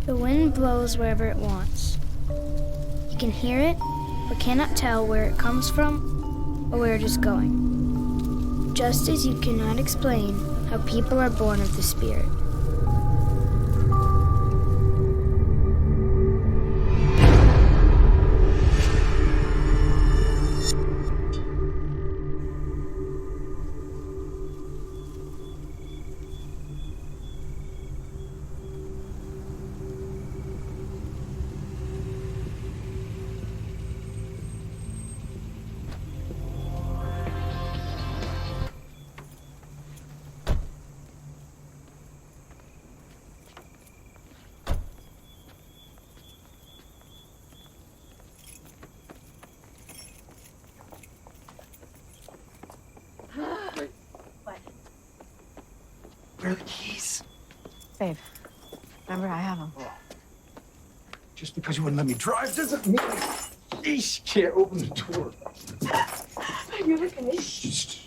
The wind blows wherever it wants. You can hear it, but cannot tell where it comes from or where it is going. Just as you cannot explain how people are born of the Spirit. Where are the keys? Babe, remember I have them. Oh. Just because you wouldn't let me drive doesn't mean you can't open the door. Are you okay? Just...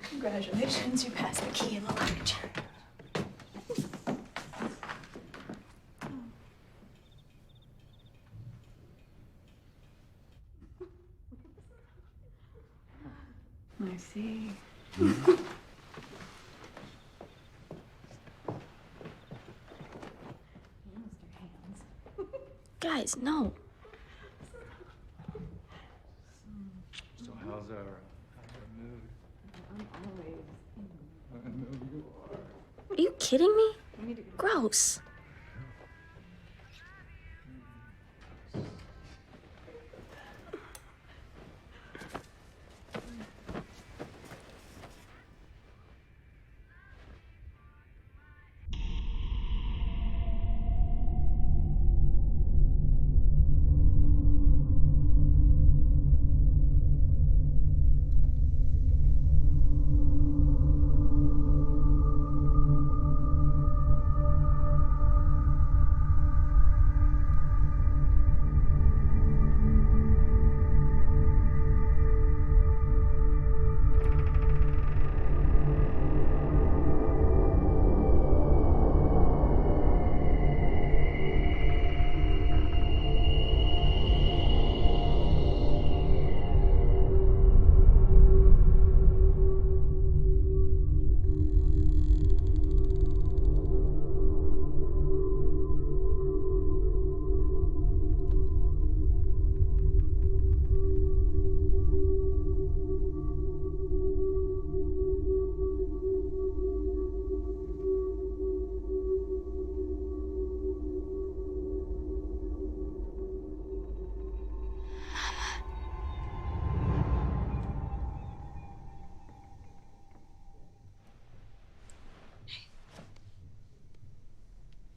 Congratulations, you passed the key in the luggage. I see. Guys, no. So how's our mood? I'm always. I know you are. Are you kidding me? Gross.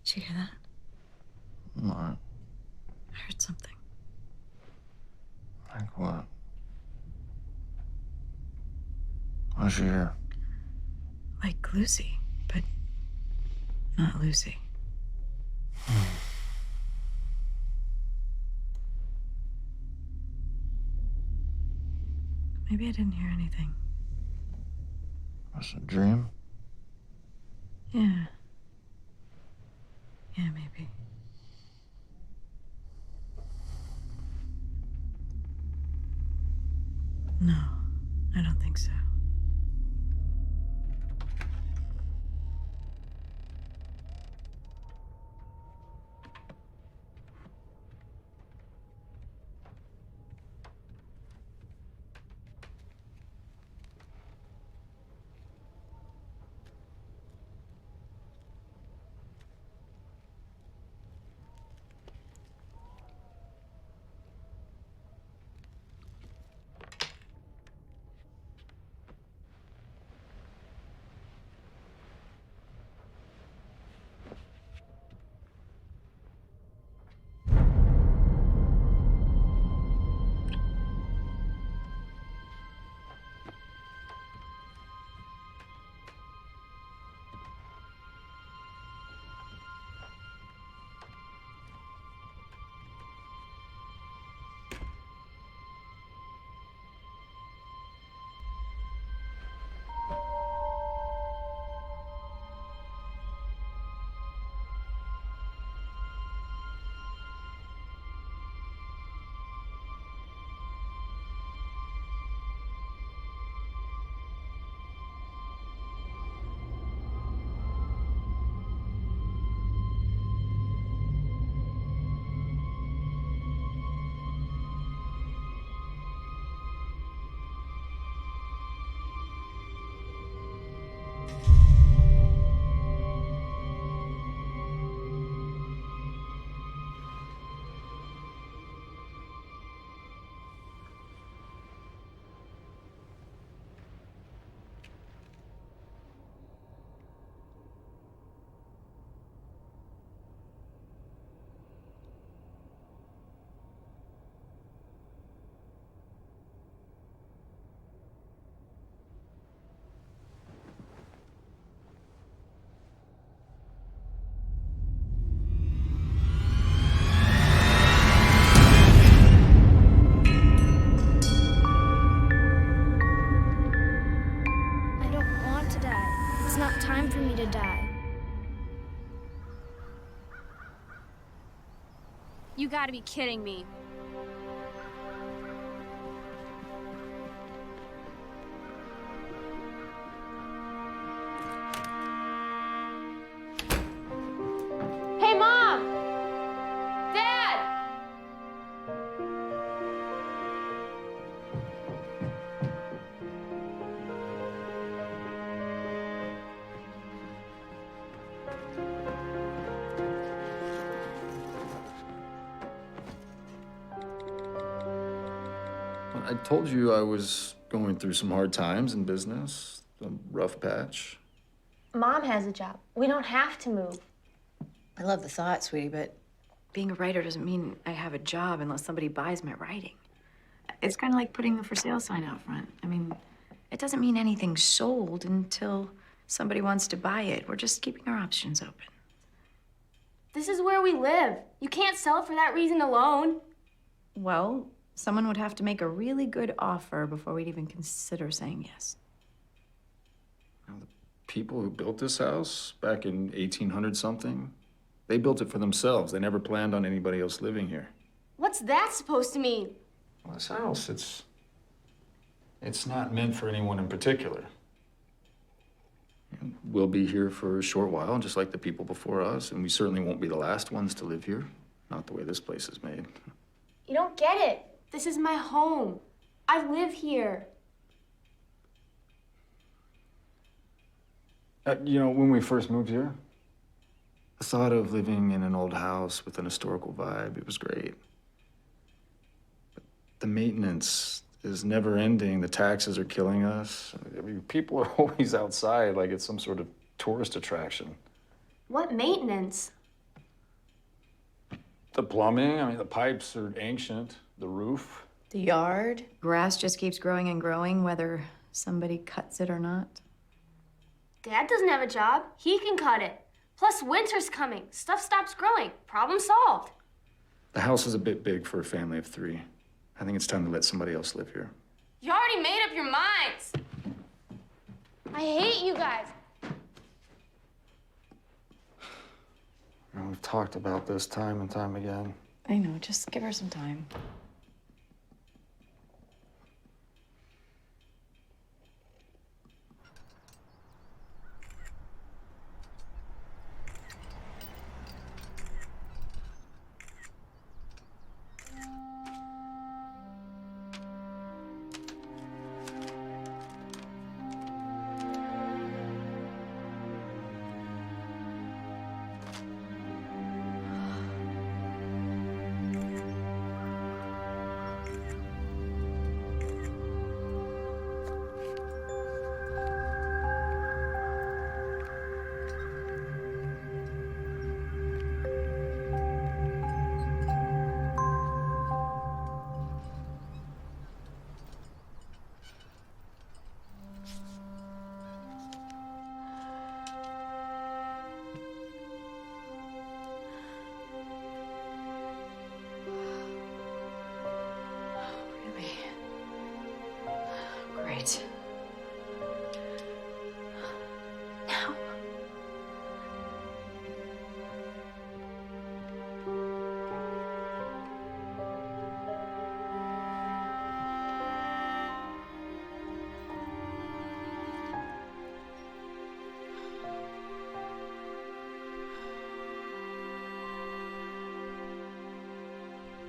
Did you hear that? What? I heard something. Like what? What's your ear? Like Lucy, but not Lucy. Maybe I didn't hear anything. What's a dream? Yeah. Yeah, maybe. No, I don't think so. not time for me to die. You gotta be kidding me. Hey, Mom! Dad! I told you I was going through some hard times in business, a rough patch. Mom has a job. We don't have to move. I love the thought, sweetie, but being a writer doesn't mean I have a job unless somebody buys my writing. It's kind of like putting the for sale sign out front. I mean, it doesn't mean anything's sold until somebody wants to buy it. We're just keeping our options open. This is where we live. You can't sell it for that reason alone. Well, someone would have to make a really good offer before we'd even consider saying yes. You know, the people who built this house back in 1800 something, they built it for themselves. They never planned on anybody else living here. What's that supposed to mean? Well, this house, it's not meant for anyone in particular. We'll be here for a short while, just like the people before us, and we certainly won't be the last ones to live here. Not the way this place is made. You don't get it. This is my home. I live here. You know, when we first moved here, the thought of living in an old house with an historical vibe, it was great. But the maintenance is never ending. The taxes are killing us. I mean, people are always outside like it's some sort of tourist attraction. What maintenance? The plumbing, I mean, the pipes are ancient. The roof. The yard. Grass just keeps growing and growing, whether somebody cuts it or not. Dad doesn't have a job. He can cut it. Plus, winter's coming. Stuff stops growing. Problem solved. The house is a bit big for a family of 3. I think it's time to let somebody else live here. You already made up your minds. I hate you guys. You know, we've talked about this time and time again. I know, just give her some time. Great. Now.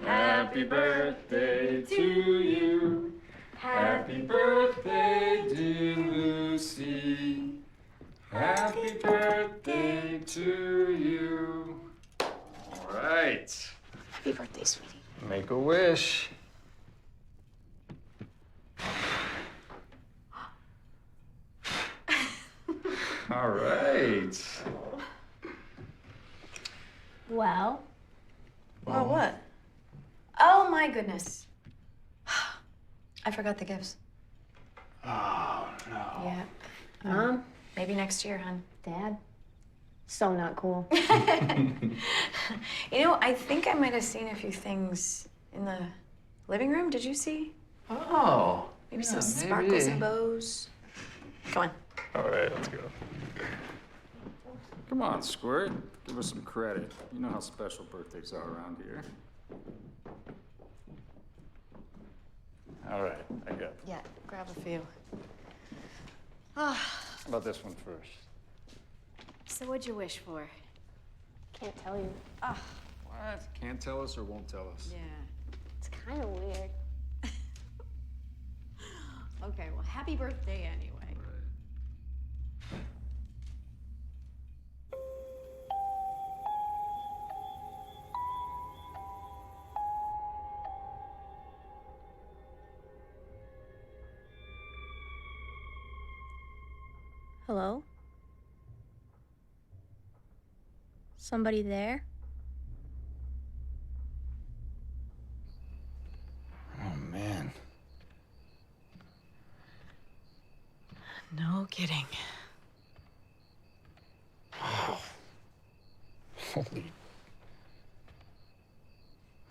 Happy birthday to you. Happy birthday, dear Lucy. Happy birthday to you. All right. Happy birthday, sweetie. Make a wish. All right. Well, Well, what? Oh, my goodness. I forgot the gifts. Oh, no. Yeah. Mom, Maybe next year, hon. Dad, so not cool. You know, I think I might have seen a few things in the living room. Did you see? Oh. Maybe yeah, some sparkles maybe. and bows. Come on. All right, let's go. Come on, Squirt. Give us some credit. You know how special birthdays are around here. All right, I got it. Yeah, grab a few. How about this one first? So what'd you wish for? Can't tell you. What? Can't tell us or won't tell us? Yeah. It's kind of weird. Okay, well, happy birthday anyway. Hello? Somebody there? Oh, man. No kidding. Holy.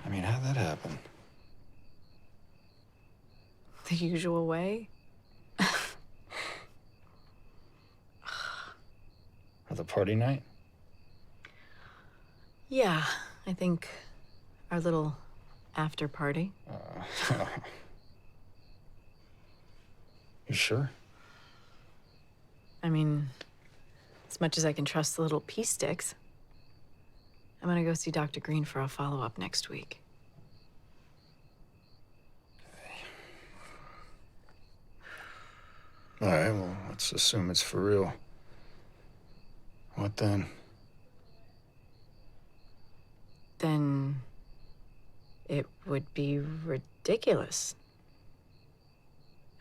I mean, how'd that happen? The usual way? For the party night? Yeah, I think our little after party. You sure? I mean, as much as I can trust the little pea sticks. I'm gonna go see Dr. Green for a follow-up next week. All right, well, let's assume it's for real. What then? Then it would be ridiculous.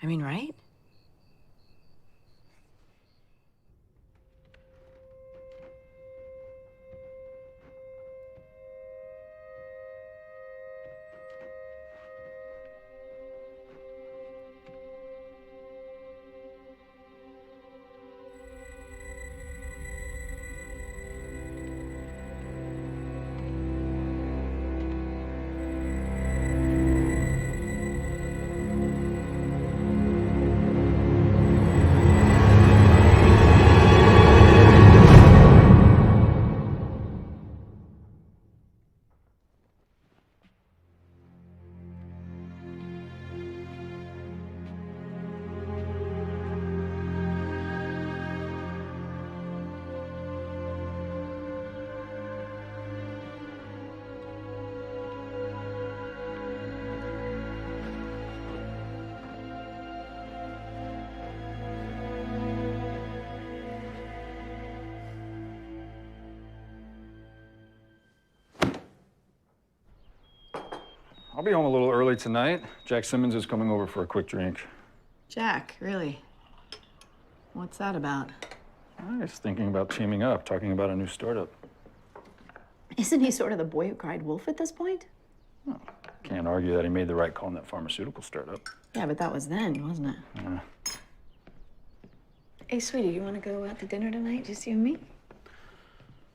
I mean, right? I'll be home a little early tonight. Jack Simmons is coming over for a quick drink. Jack, really? What's that about? I was thinking about teaming up, talking about a new startup. Isn't he sort of the boy who cried wolf at this point? Can't argue that he made the right call in that pharmaceutical startup. Yeah, but that was then, wasn't it? Yeah. Hey, sweetie, you want to go out to dinner tonight, just you and me?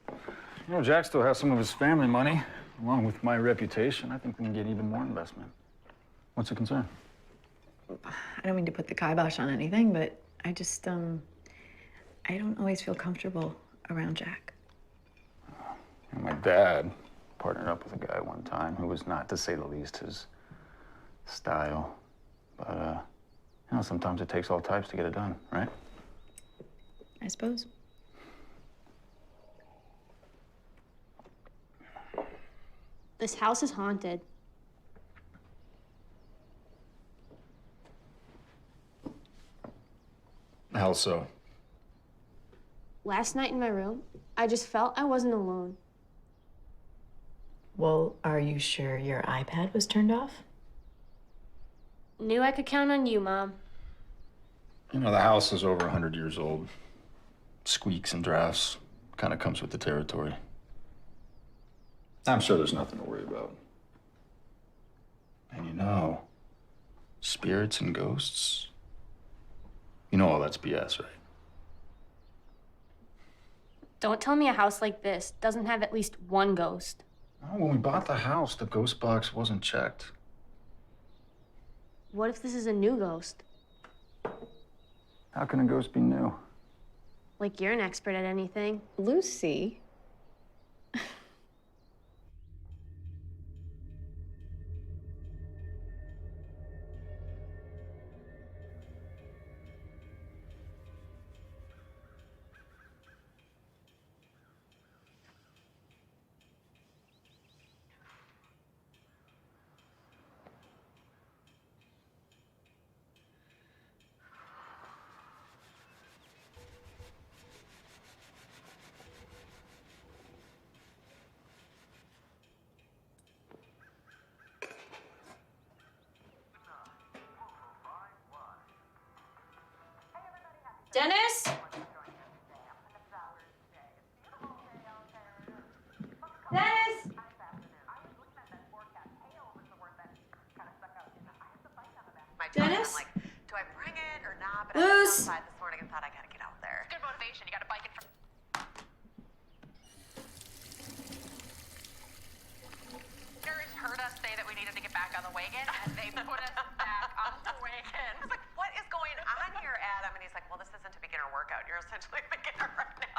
You know, Jack still has some of his family money. Along with my reputation, I think we can get even more investment. What's the concern? I don't mean to put the kibosh on anything, but I just, I don't always feel comfortable around Jack. And my dad partnered up with a guy one time who was, not to say the least, his style. But, you know, sometimes it takes all types to get it done, right? I suppose. This house is haunted. How so? Last night in my room, I just felt I wasn't alone. Well, are you sure your iPad was turned off? Knew I could count on you, Mom. You know, the house is over 100 years old. Squeaks and drafts kind of comes with the territory. I'm sure there's nothing to worry about. And you know, spirits and ghosts, you know all that's BS, right? Don't tell me a house like this doesn't have at least one ghost. Oh, when we bought the house, the ghost box wasn't checked. What if this is a new ghost? How can a ghost be new? Like you're an expert at anything. Lucy. Dennis? Dennis? Dennis? I'm like, do I bring it or not? But Luz? I was outside this morning and thought I gotta get out there. Good motivation. You gotta bike it from. Heard us say that we needed to get back on the wagon, and they put us back on the wagon. I was like, what is going on here, Adam? And he's like, well, this isn't a beginner workout. You're essentially a beginner right now.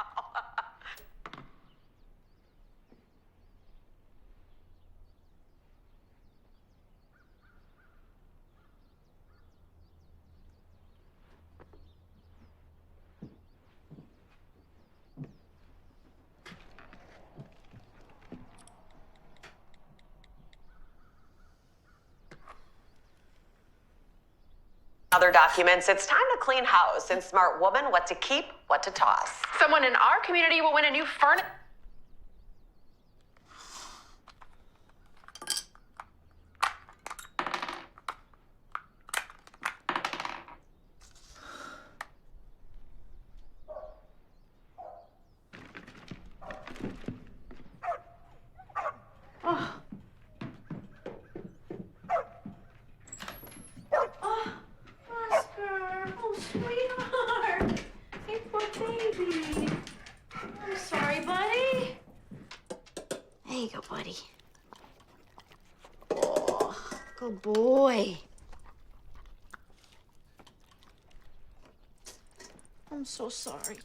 Other documents, it's time to clean house. And smart woman, what to keep, what to toss. Someone in our community will win a new furnace. Sweetheart. Hey, poor baby. I'm sorry, buddy. There you go, buddy. Oh, good boy. I'm so sorry.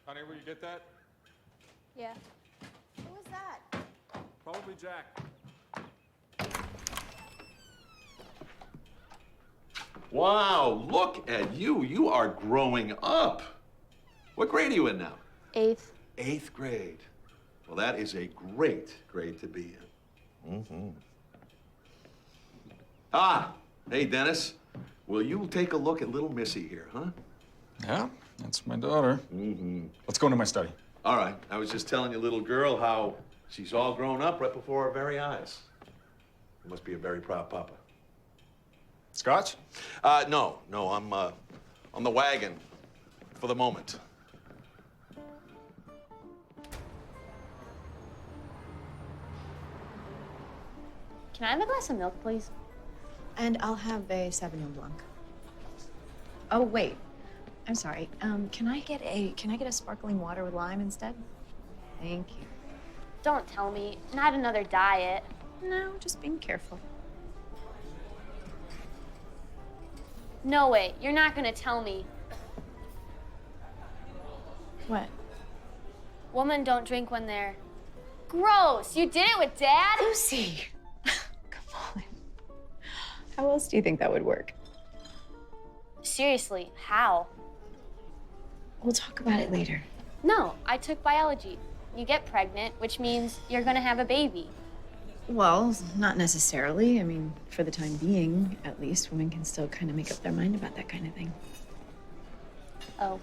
Honey, will you get that? Yeah. Who was that? Probably Jack. Wow, look at you. You are growing up. What grade are you in now? 8th. 8th grade. Well, that is a great grade to be in. Mm-hmm. Ah, hey, Dennis. Will you take a look at little Missy here, huh? Yeah, that's my daughter. Mm-hmm. Let's go into my study. All right. I was just telling your little girl how she's all grown up right before our very eyes. You must be a very proud papa. Scotch? No. I'm on the wagon for the moment. Can I have a glass of milk, please? And I'll have a Sauvignon Blanc. Oh, wait. I'm sorry. Can I get a sparkling water with lime instead? Thank you. Don't tell me. Not another diet. No, just being careful. No way. You're not gonna tell me. What? Women don't drink when they're gross. You did it with Dad? Lucy! Come on. How else do you think that would work? Seriously, how? We'll talk about it later. No, I took biology. You get pregnant, which means you're gonna have a baby. Well, not necessarily. I mean, for the time being, at least, women can still kind of make up their mind about that kind of thing. Oh.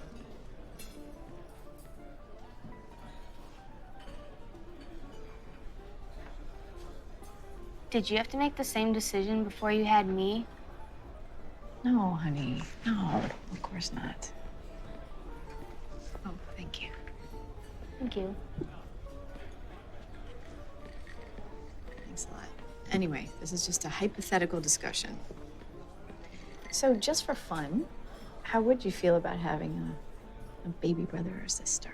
Did you have to make the same decision before you had me? No, honey. No, of course not. Oh, thank you. Thank you. Anyway, this is just a hypothetical discussion. So just for fun, how would you feel about having a baby brother or sister?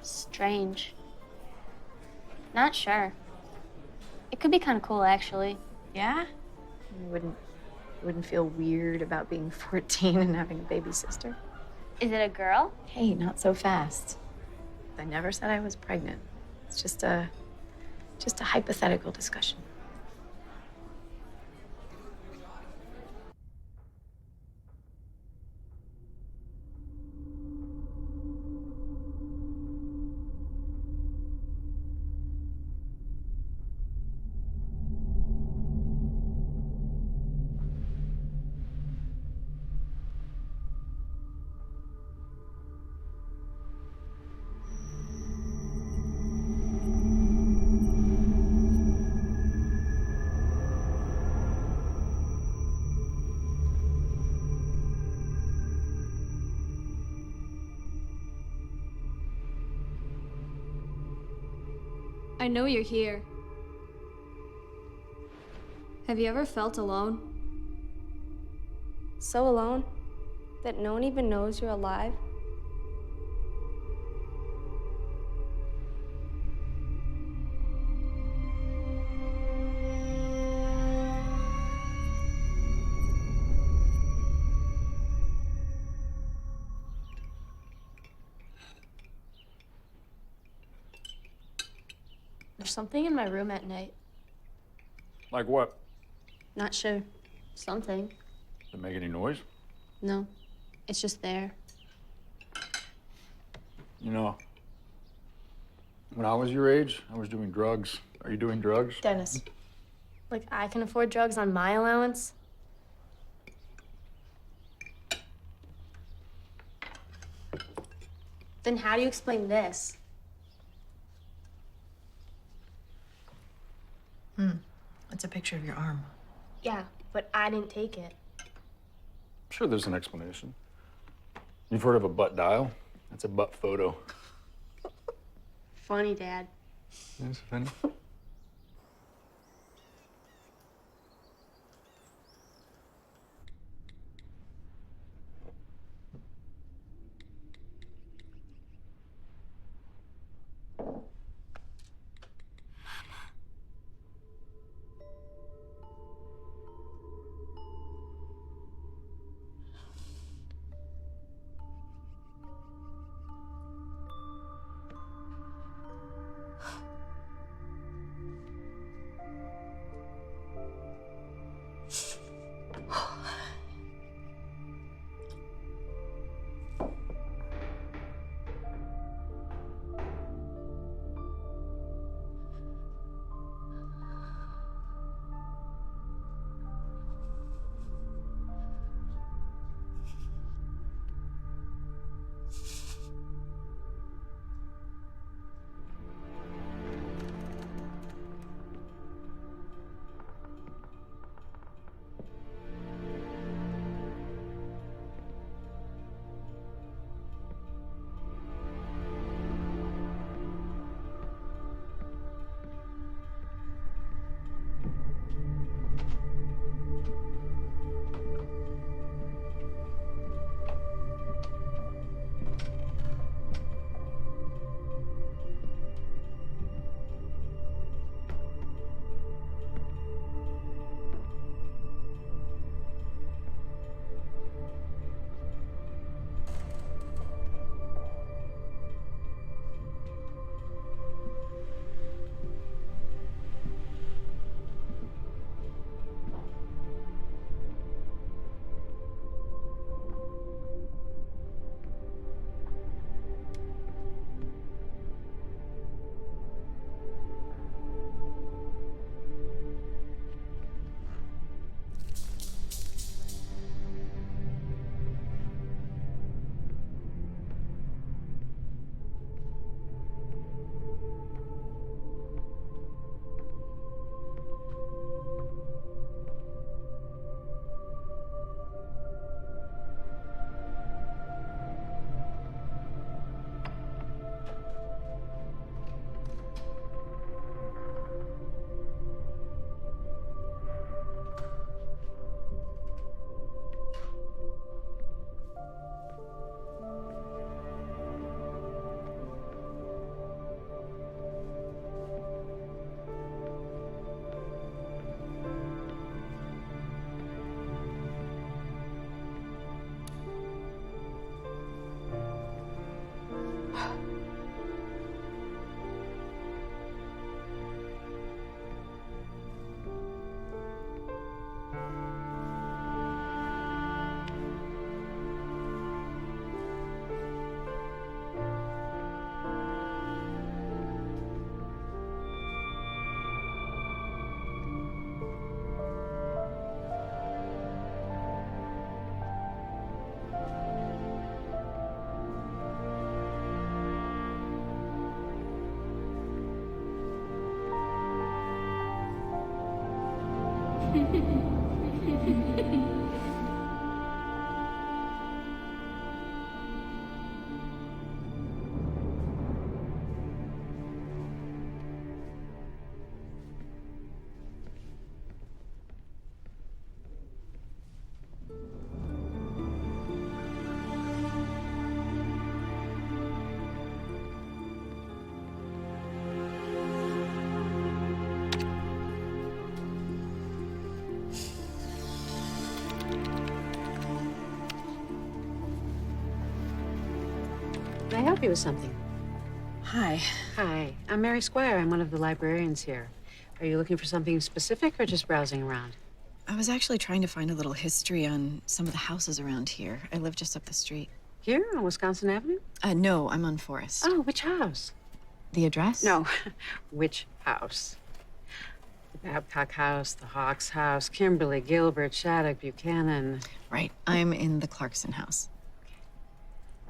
Strange. Not sure. It could be kind of cool, actually. Yeah? You wouldn't feel weird about being 14 and having a baby sister? Is it a girl? Hey, not so fast. I never said I was pregnant. It's just a hypothetical discussion. I know you're here. Have you ever felt alone? So alone that no one even knows you're alive? There's something in my room at night. Like what? Not sure. Something. Does it make any noise? No. It's just there. You know, when I was your age, I was doing drugs. Are you doing drugs? Dennis. Like, I can afford drugs on my allowance? Then how do you explain this? It's a picture of your arm. Yeah, but I didn't take it. I'm sure there's an explanation. You've heard of a butt dial? That's a butt photo. Funny, Dad. Yes, funny. Can I help you with something? Hi. Hi, I'm Mary Squire. I'm one of the librarians here. Are you looking for something specific or just browsing around? I was actually trying to find a little history on some of the houses around here. I live just up the street. Here on Wisconsin Avenue? No, I'm on Forest. Oh, which house? The address? No, which house? The Babcock House, the Hawks House, Kimberly, Gilbert, Shattuck, Buchanan. Right. I'm in the Clarkson house.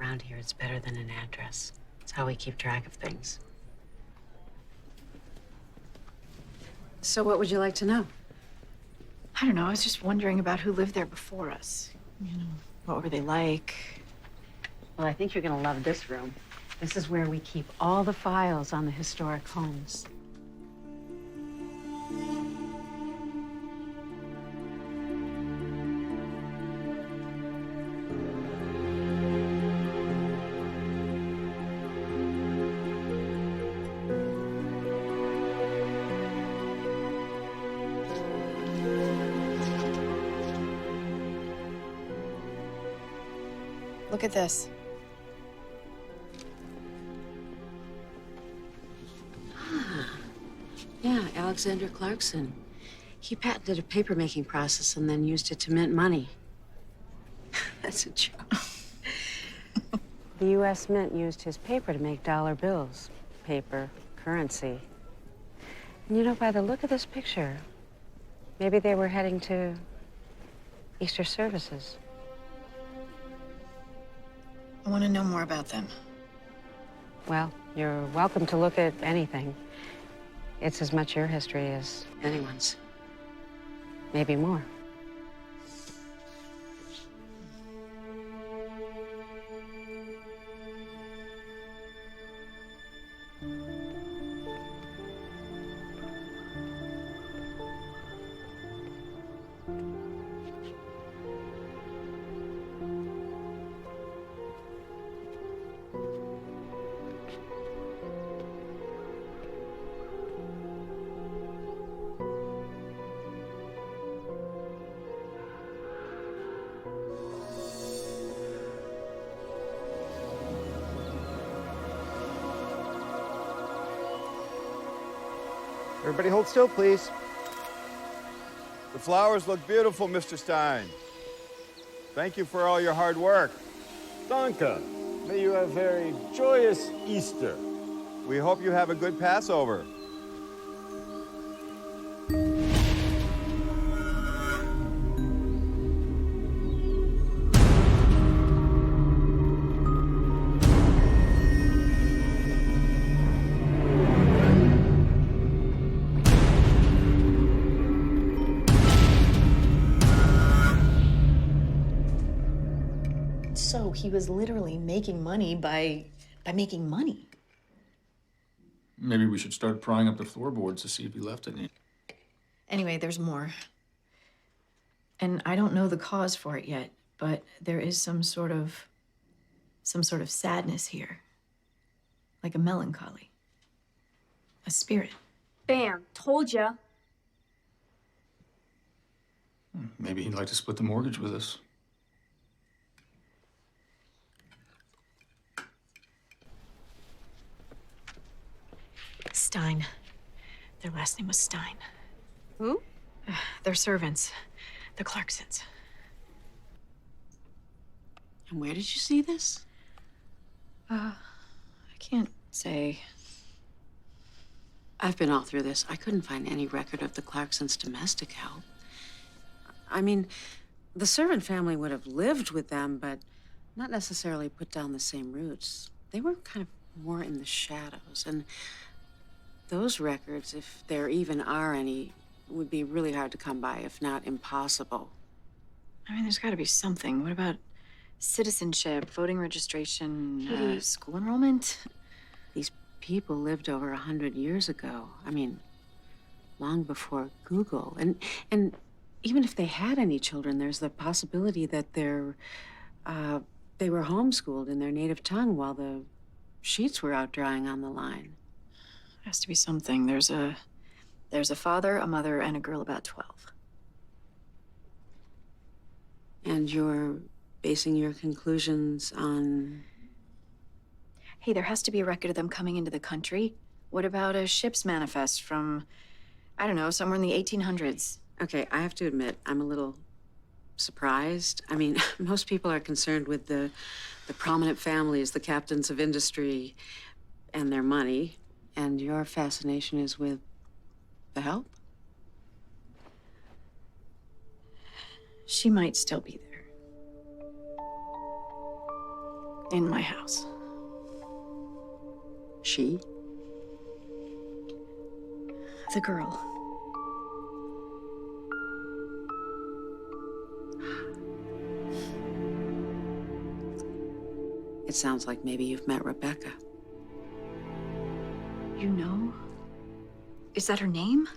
Around here, it's better than an address. It's how we keep track of things. So what would you like to know? I don't know. I was just wondering about who lived there before us. You know, what were they like? Well, I think you're gonna love this room. This is where we keep all the files on the historic homes. Look at this. Yeah, Alexander Clarkson. He patented a paper-making process and then used it to mint money. That's a joke. The U.S. Mint used his paper to make dollar bills. Paper, currency. And you know, by the look of this picture, maybe they were heading to Easter services. I want to know more about them. Well, you're welcome to look at anything. It's as much your history as anyone's. Maybe more. Everybody hold still, please. The flowers look beautiful, Mr. Stein. Thank you for all your hard work. Danke. May you have a very joyous Easter. We hope you have a good Passover. So he was literally making money by making money. Maybe we should start prying up the floorboards to see if he left any. Anyway, there's more. And I don't know the cause for it yet, but there is some sort of sadness here. Like a melancholy. A spirit. Bam, told ya. Maybe he'd like to split the mortgage with us. Stein. Their last name was Stein. Who? Their servants. The Clarksons. And where did you see this? I can't say. I've been all through this. I couldn't find any record of the Clarksons' domestic help. I mean, the servant family would have lived with them, but not necessarily put down the same roots. They were kind of more in the shadows. And those records, if there even are any, would be really hard to come by, if not impossible. I mean, there's got to be something. What about citizenship, voting registration, school enrollment? These people lived over 100 years ago. I mean, long before Google. And even if they had any children, there's the possibility that they were homeschooled in their native tongue while the sheets were out drying on the line. There has to be something. There's a father, a mother, and a girl about 12. And you're basing your conclusions on... Hey, there has to be a record of them coming into the country. What about a ship's manifest from, I don't know, somewhere in the 1800s? Okay, I have to admit, I'm a little surprised. I mean, most people are concerned with the prominent families, the captains of industry, and their money. And your fascination is with the help? She might still be there. In my house. She? The girl. It sounds like maybe you've met Rebecca. You know? Is that her name?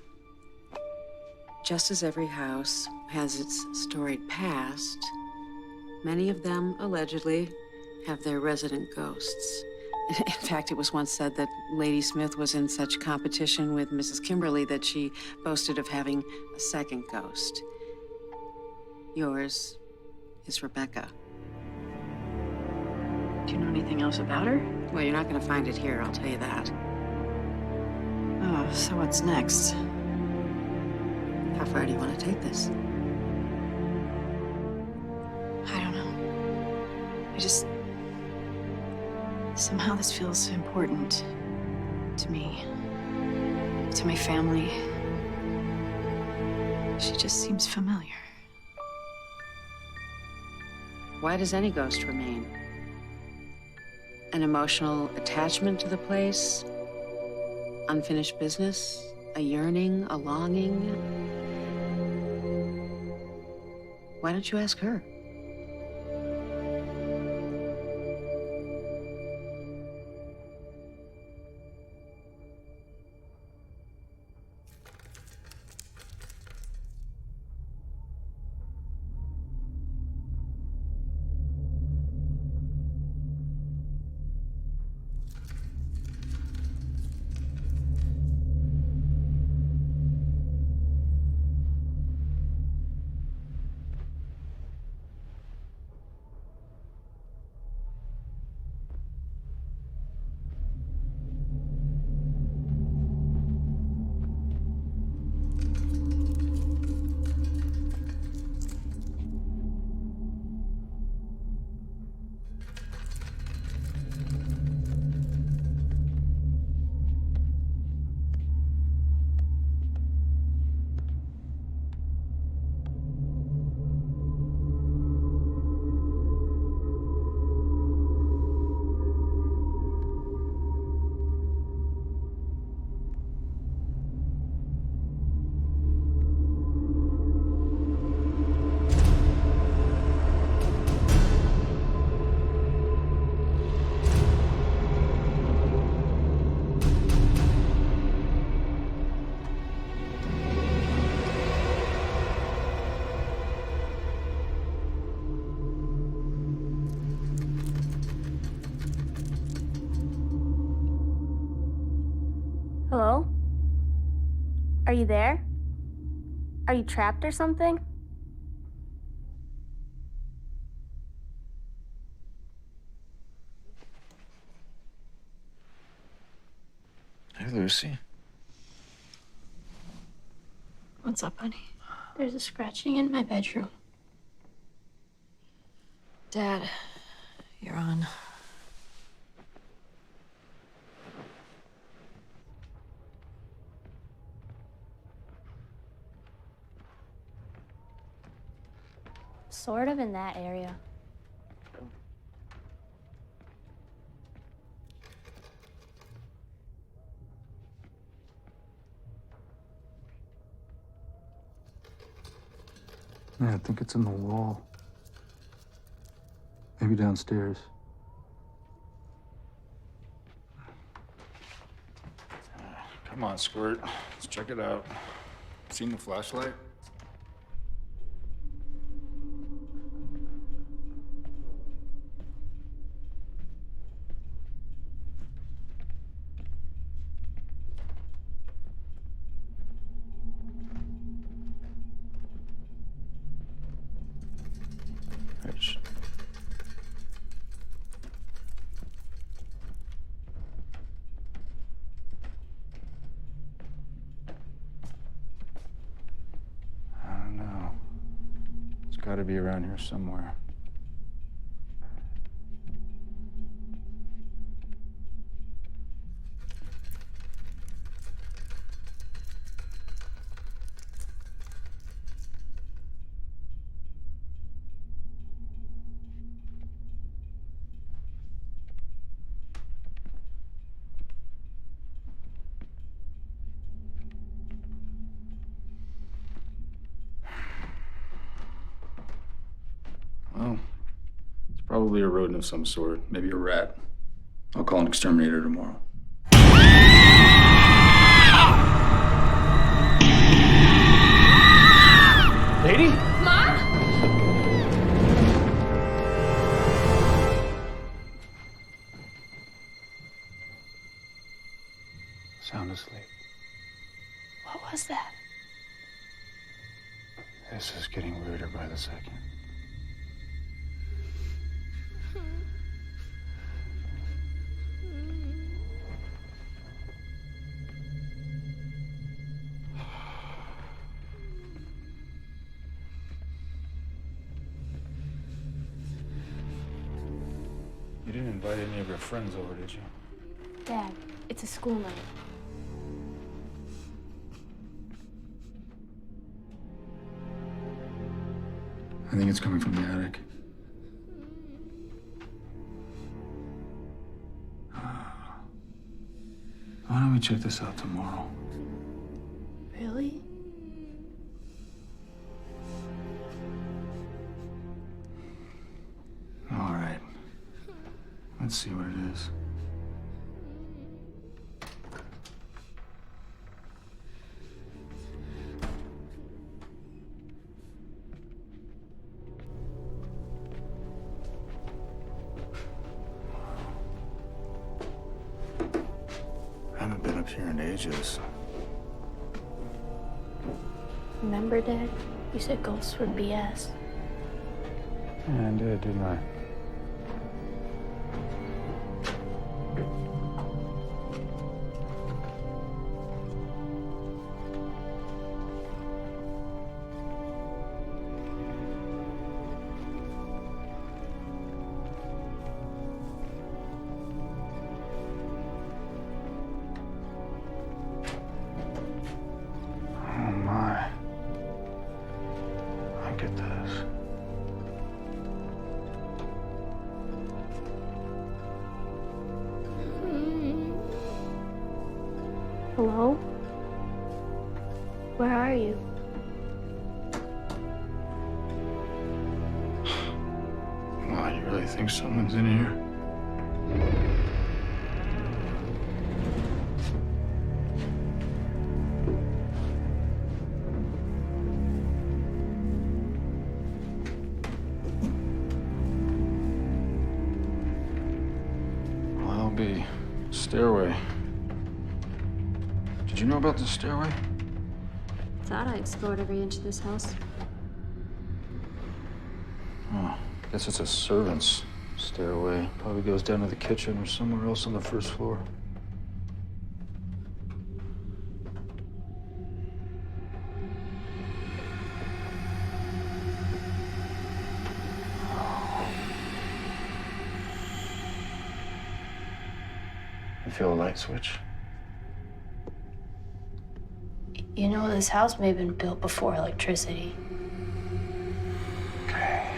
Just as every house has its storied past, many of them, allegedly, have their resident ghosts. In fact, it was once said that Lady Smith was in such competition with Mrs. Kimberly that she boasted of having a second ghost. Yours is Rebecca. Do you know anything else about her? Well, you're not going to find it here, I'll tell you that. Oh, so what's next? How far do you want to take this? I don't know. Somehow this feels important to me, to my family. She just seems familiar. Why does any ghost remain? An emotional attachment to the place? Unfinished business? A yearning? A longing? Why don't you ask her? Hello? Are you there? Are you trapped or something? Hey, Lucy. What's up, honey? There's a scratching in my bedroom. Dad, you're on. Sort of in that area. Yeah, I think it's in the wall. Maybe downstairs. Come on, Squirt. Let's check it out. Seen the flashlight? Rich. I don't know. It's got to be around here somewhere. Well, it's probably a rodent of some sort, maybe a rat. I'll call an exterminator tomorrow. Lady? Mom? Sound asleep. What was that? This is getting weirder by the second. You didn't invite any of your friends over, did you? Dad, it's a school night. I think it's coming from the attic. Why don't we check this out tomorrow? Really? All right. Let's see what it is. I haven't been up here in ages. Remember, Dad? You said ghosts were BS. Yeah, I did, didn't I? Oh my. I get this. Hello? Where are you? Wow, you really think someone's in here? Well, that'll be stairway. Did you know about this stairway? Thought I explored every inch of this house. Oh, guess it's a servant's stairway. Probably goes down to the kitchen or somewhere else on the first floor. You feel a light switch? You know, this house may have been built before electricity. Okay.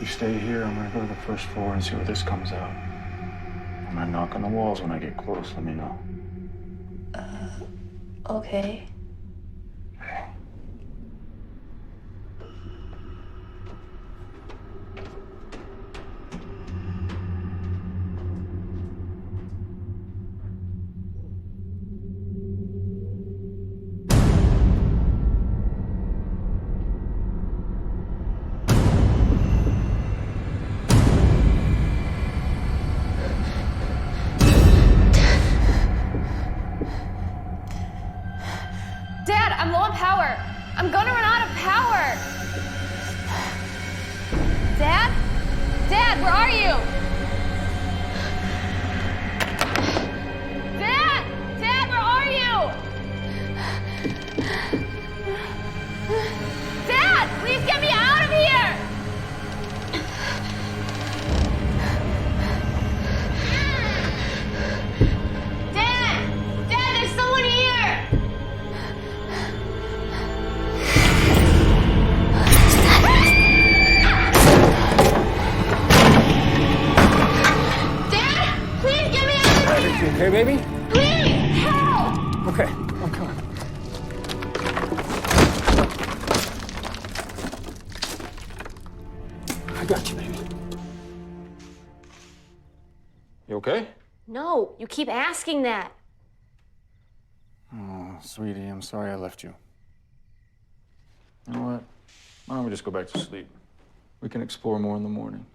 You stay here. I'm gonna go to the first floor and see where this comes out. I'm gonna knock on the walls when I get close. Let me know. Okay. Okay. I'm gonna run out of power. Dad? Dad, where are you? Dad! Dad, where are you? Dad, please get me out of here! Dad! Dad, there's someone here! Dad, please get me out of here! You okay, baby? Please, help! Okay, I'm coming. I got you, baby. You okay? No, you keep asking that. Oh, sweetie, I'm sorry I left you. You know what? Why don't we just go back to sleep? We can explore more in the morning.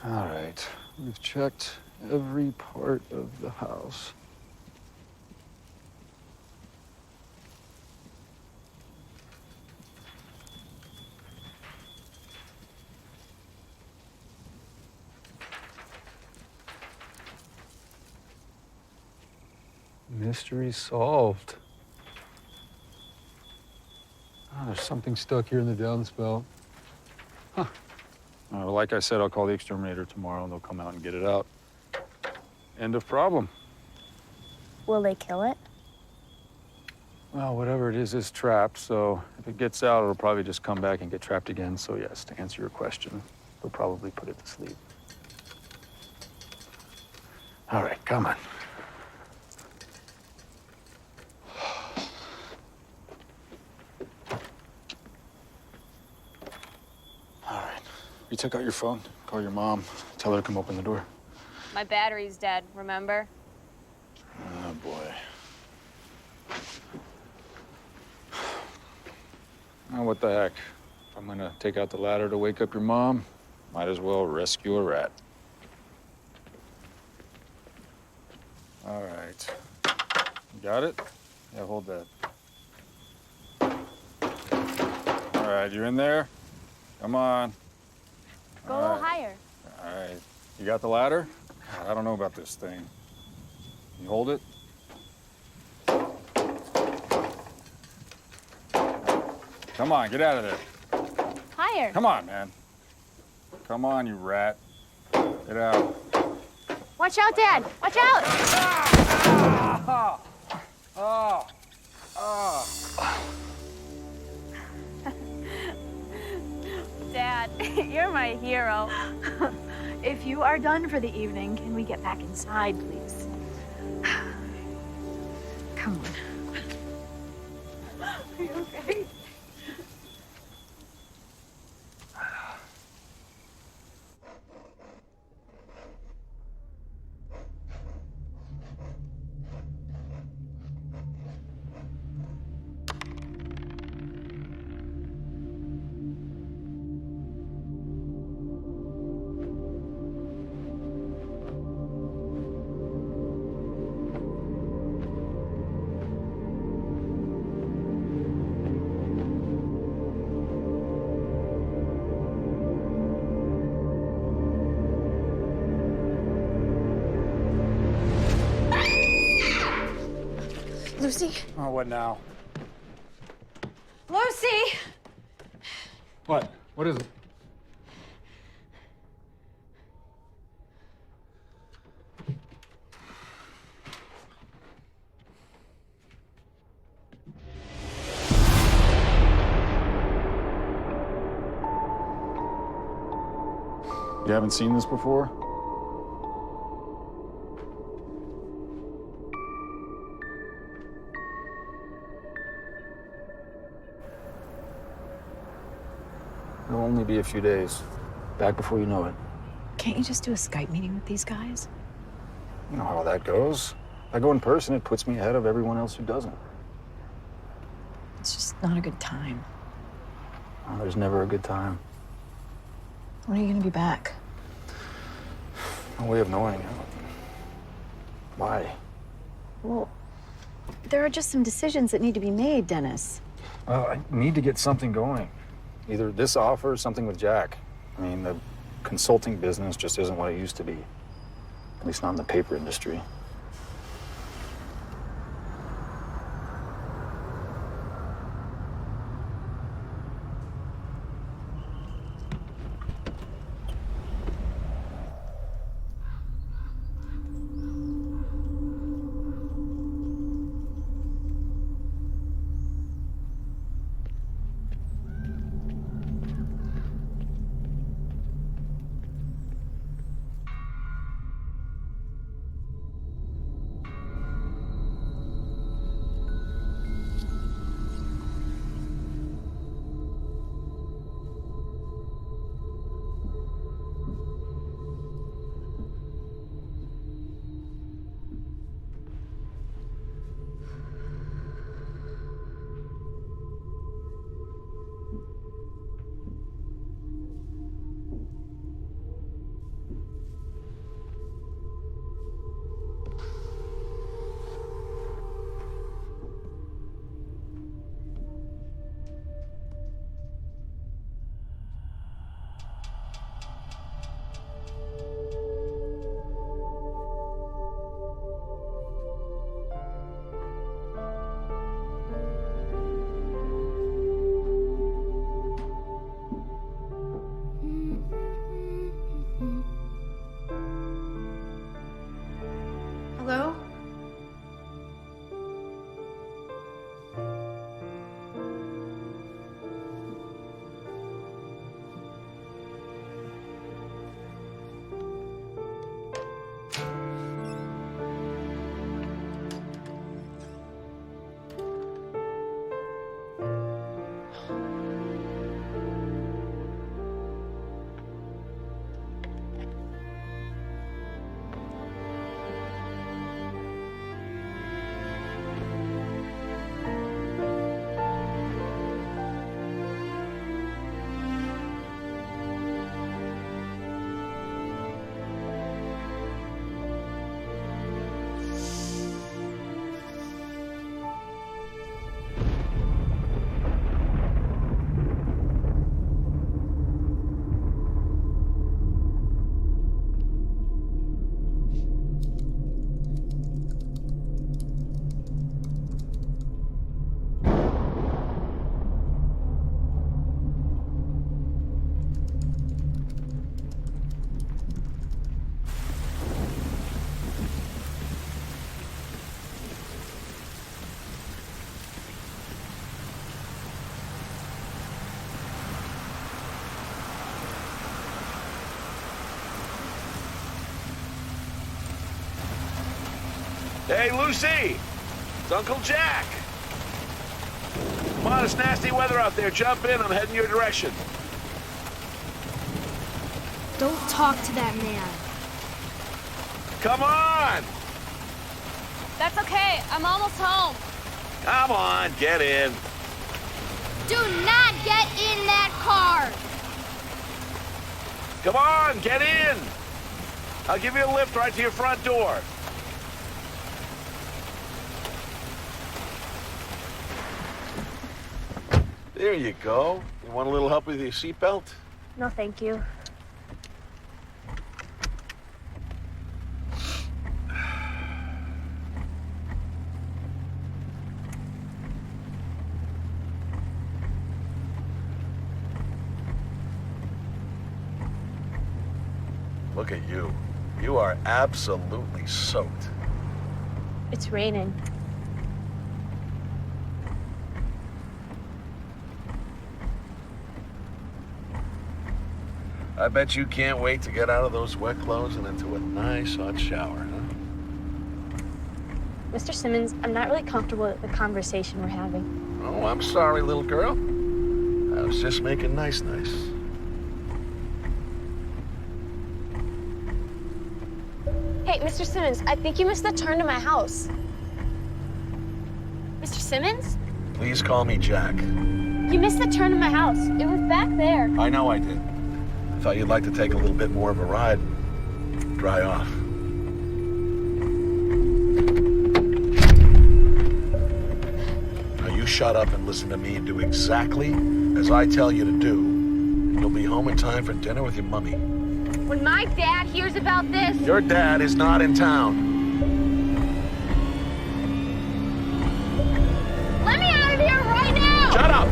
All right, we've checked every part of the house. Mystery solved. Oh, there's something stuck here in the downspout. Huh. Well, like I said, I'll call the exterminator tomorrow and they'll come out and get it out. End of problem. Will they kill it? Well, whatever it is trapped, so if it gets out, it'll probably just come back and get trapped again. So yes, to answer your question, they'll probably put it to sleep. All right, come on. You took out your phone, call your mom, tell her to come open the door. My battery's dead, remember? Oh, boy. Oh, what the heck? If I'm gonna take out the ladder to wake up your mom, might as well rescue a rat. All right. You got it? Yeah, hold that. All right, you in there? Come on. Go a little higher. All right. You got the ladder? God, I don't know about this thing. You hold it? Come on, get out of there. Higher. Come on, man. Come on, you rat. Get out. Watch out, Dad. Watch out. Oh. Oh. Dad, you're my hero. If you are done for the evening, can we get back inside, please? Come on. Are you okay? Lucy? Oh, what now? Lucy! What? What is it? You haven't seen this before? It'll only be a few days. Back before you know it. Can't you just do a Skype meeting with these guys? You know how that goes. If I go in person, it puts me ahead of everyone else who doesn't. It's just not a good time. Oh, there's never a good time. When are you gonna be back? No way of knowing. Why? Well, there are just some decisions that need to be made, Dennis. Well, I need to get something going. Either this offer or something with Jack. I mean, the consulting business just isn't what it used to be. At least not in the paper industry. Hello? Hey, Lucy! It's Uncle Jack! Come on, it's nasty weather out there. Jump in, I'm heading your direction. Don't talk to that man. Come on! That's okay. I'm almost home. Come on, get in. Do not get in that car! Come on, get in! I'll give you a lift right to your front door. There you go. You want a little help with your seatbelt? No, thank you. Look at you. You are absolutely soaked. It's raining. I bet you can't wait to get out of those wet clothes and into a nice hot shower, huh? Mr. Simmons, I'm not really comfortable with the conversation we're having. Oh, I'm sorry, little girl. I was just making nice. Hey, Mr. Simmons, I think you missed the turn to my house. Mr. Simmons? Please call me Jack. You missed the turn to my house. It was back there. I know I did. I thought you'd like to take a little bit more of a ride. Dry off. Now you shut up and listen to me and do exactly as I tell you to do. And you'll be home in time for dinner with your mummy. When my dad hears about this... Your dad is not in town. Let me out of here right now! Shut up!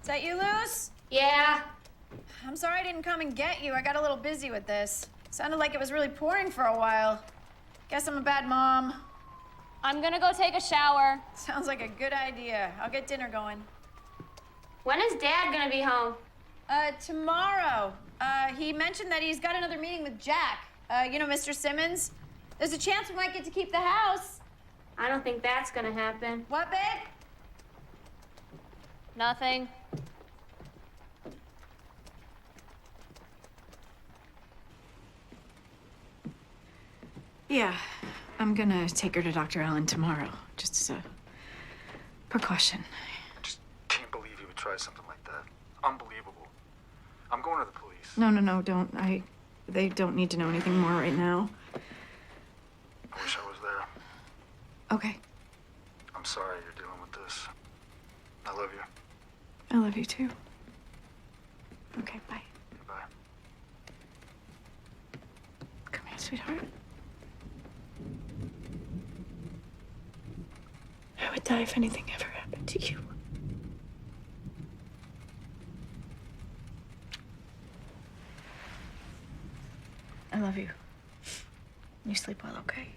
Is that you, Luz? Yeah. I'm sorry I didn't come and get you. I got a little busy with this. Sounded like it was really pouring for a while. Guess I'm a bad mom. I'm gonna go take a shower. Sounds like a good idea. I'll get dinner going. When is Dad gonna be home? Tomorrow. He mentioned that he's got another meeting with Jack. You know, Mr. Simmons. There's a chance we might get to keep the house. I don't think that's gonna happen. What, babe? Nothing. Yeah, I'm gonna take her to Dr. Allen tomorrow, just as a precaution. Just can't believe you would try something like that. Unbelievable. I'm going to the police. No, don't. They don't need to know anything more right now. I wish I was there. Okay. I'm sorry you're dealing with this. I love you. I love you too. Okay, bye. Bye. Come here, sweetheart. I would die if anything ever happened to you. I love you. You sleep well, okay?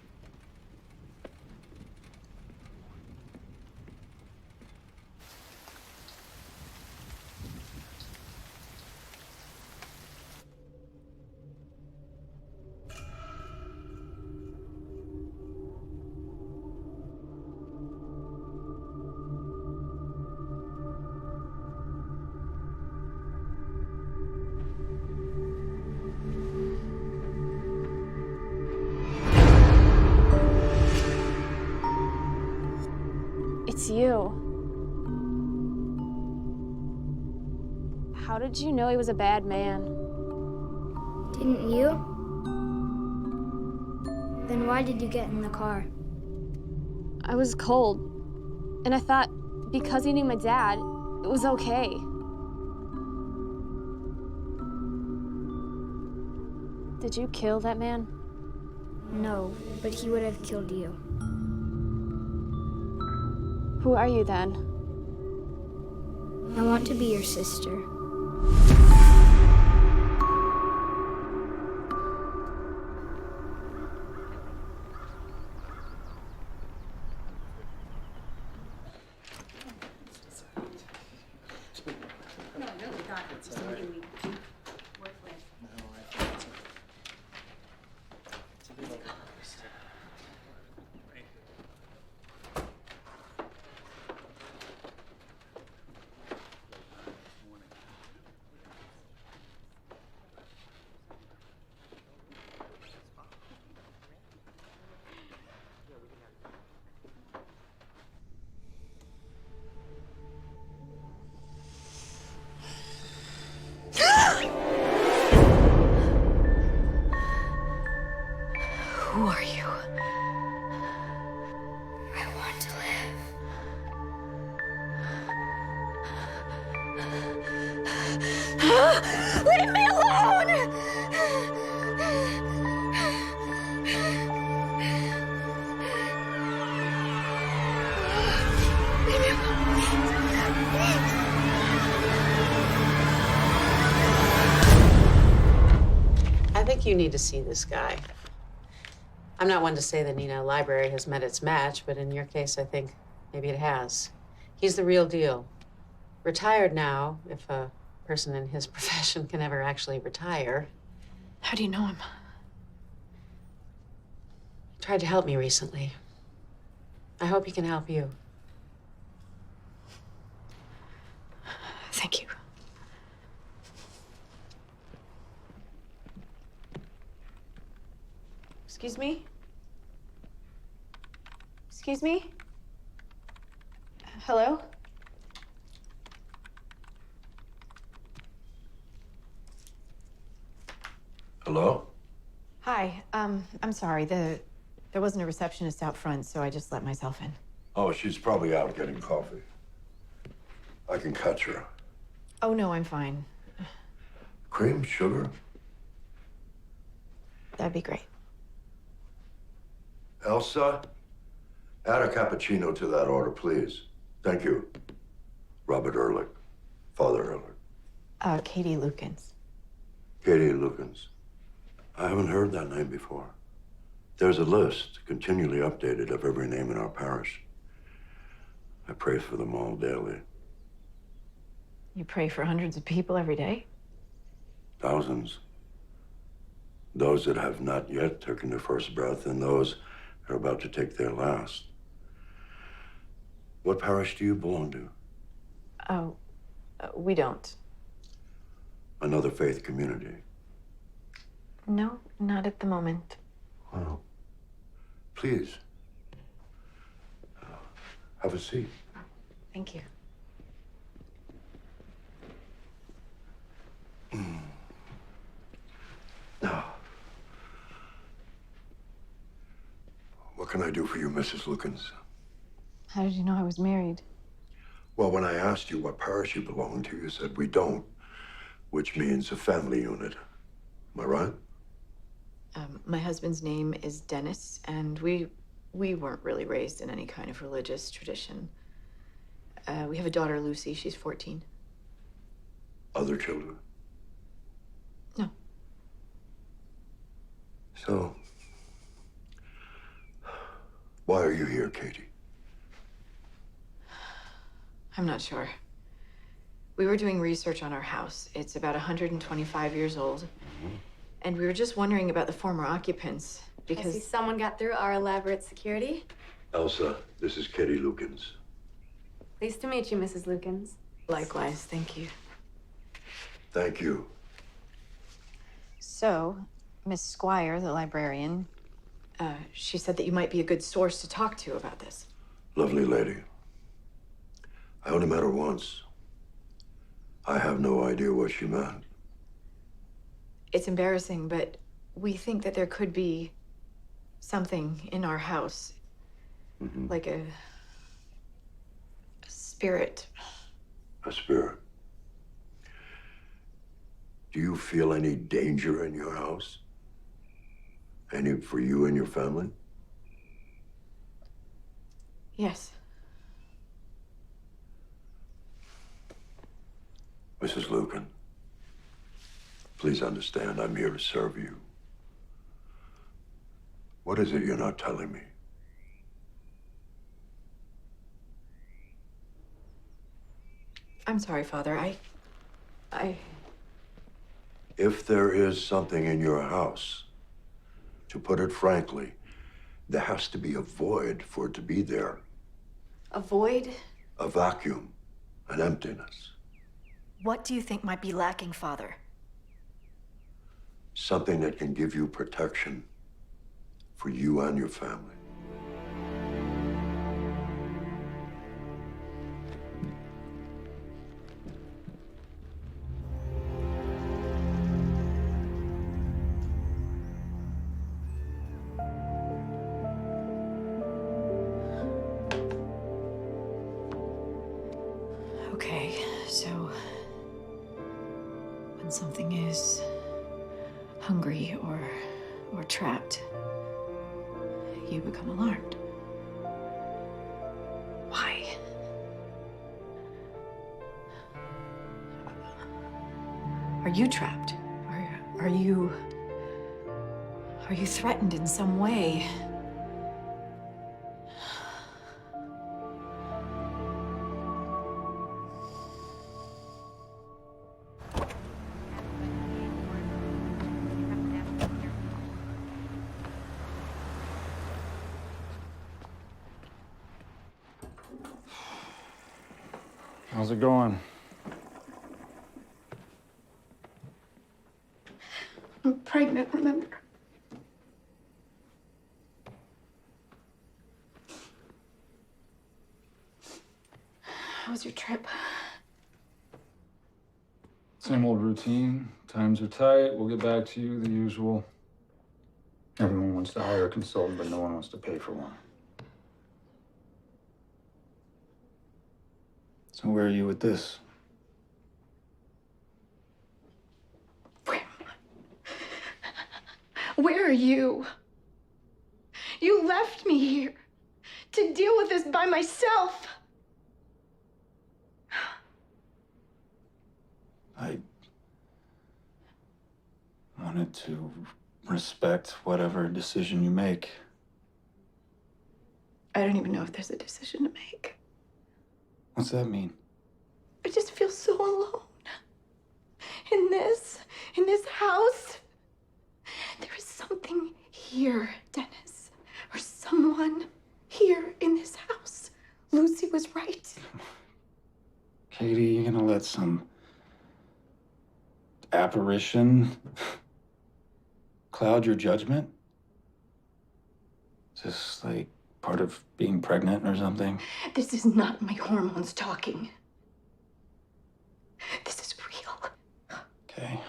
It's you. How did you know he was a bad man? Didn't you? Then why did you get in the car? I was cold. And I thought because he knew my dad, it was okay. Did you kill that man? No, but he would have killed you. Who are you then? I want to be your sister. I think you need to see this guy. I'm not one to say the Nina Library has met its match, but in your case, I think maybe it has. He's the real deal. Retired now, if a person in his profession can ever actually retire. How do you know him? He tried to help me recently. I hope he can help you. Thank you. Excuse me? Excuse me? Hello? Hello? Hi, I'm sorry. There wasn't a receptionist out front, so I just let myself in. Oh, she's probably out getting coffee. I can catch her. Oh, no, I'm fine. Cream, sugar? That'd be great. Elsa, add a cappuccino to that order, please. Thank you. Robert Ehrlich. Father Ehrlich. Katie Lukens. Katie Lukens. I haven't heard that name before. There's a list, continually updated, of every name in our parish. I pray for them all daily. You pray for hundreds of people every day? Thousands. Those that have not yet taken their first breath, and those that are about to take their last. What parish do you belong to? Oh, we don't. Another faith community? No, not at the moment. Well, please. Have a seat. Thank you. Now, what can I do for you, Mrs. Lukens? How did you know I was married? Well, when I asked you what parish you belong to, you said we don't, which means a family unit. Am I right? My husband's name is Dennis, and we weren't really raised in any kind of religious tradition. We have a daughter, Lucy. She's 14. Other children? No. So, why are you here, Katie? I'm not sure. We were doing research on our house. It's about 125 years old. And we were just wondering about the former occupants, I see because... someone got through our elaborate security. Elsa, this is Katie Lukens. Pleased to meet you, Mrs. Lukens. Likewise, thank you. Thank you. So, Miss Squire, the librarian, she said that you might be a good source to talk to about this. Lovely lady. I only met her once. I have no idea what she meant. It's embarrassing, but we think that there could be something in our house. Like a spirit. A spirit? Do you feel any danger in your house? Any for you and your family? Yes. Mrs. Lucan, please understand I'm here to serve you. What is it you're not telling me? I'm sorry, Father. I... If there is something in your house, to put it frankly, there has to be a void for it to be there. A void? A vacuum, an emptiness. What do you think might be lacking, Father? Something that can give you protection for you and your family. Okay, so when something is hungry or trapped, you become alarmed. Why? you trapped? Are you threatened in some way? How's it going? I'm pregnant, remember? How was your trip? Same old routine. Times are tight. We'll get back to you, the usual. Everyone wants to hire a consultant, but no one wants to pay for one. So where are you with this? Where are you? You left me here to deal with this by myself. I wanted to respect whatever decision you make. I don't even know if there's a decision to make. What's that mean? I just feel so alone. In this house. There is something here, Dennis. Or someone here in this house. Lucy was right. Katie, you're gonna let some apparition cloud your judgment? Is this like part of being pregnant or something? This is not my hormones talking. This is real. Okay.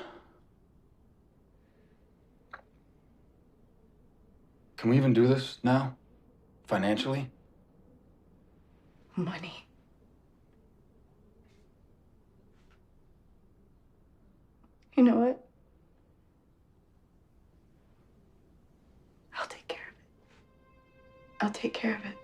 Can we even do this now? Financially? Money. You know what? I'll take care of it. I'll take care of it.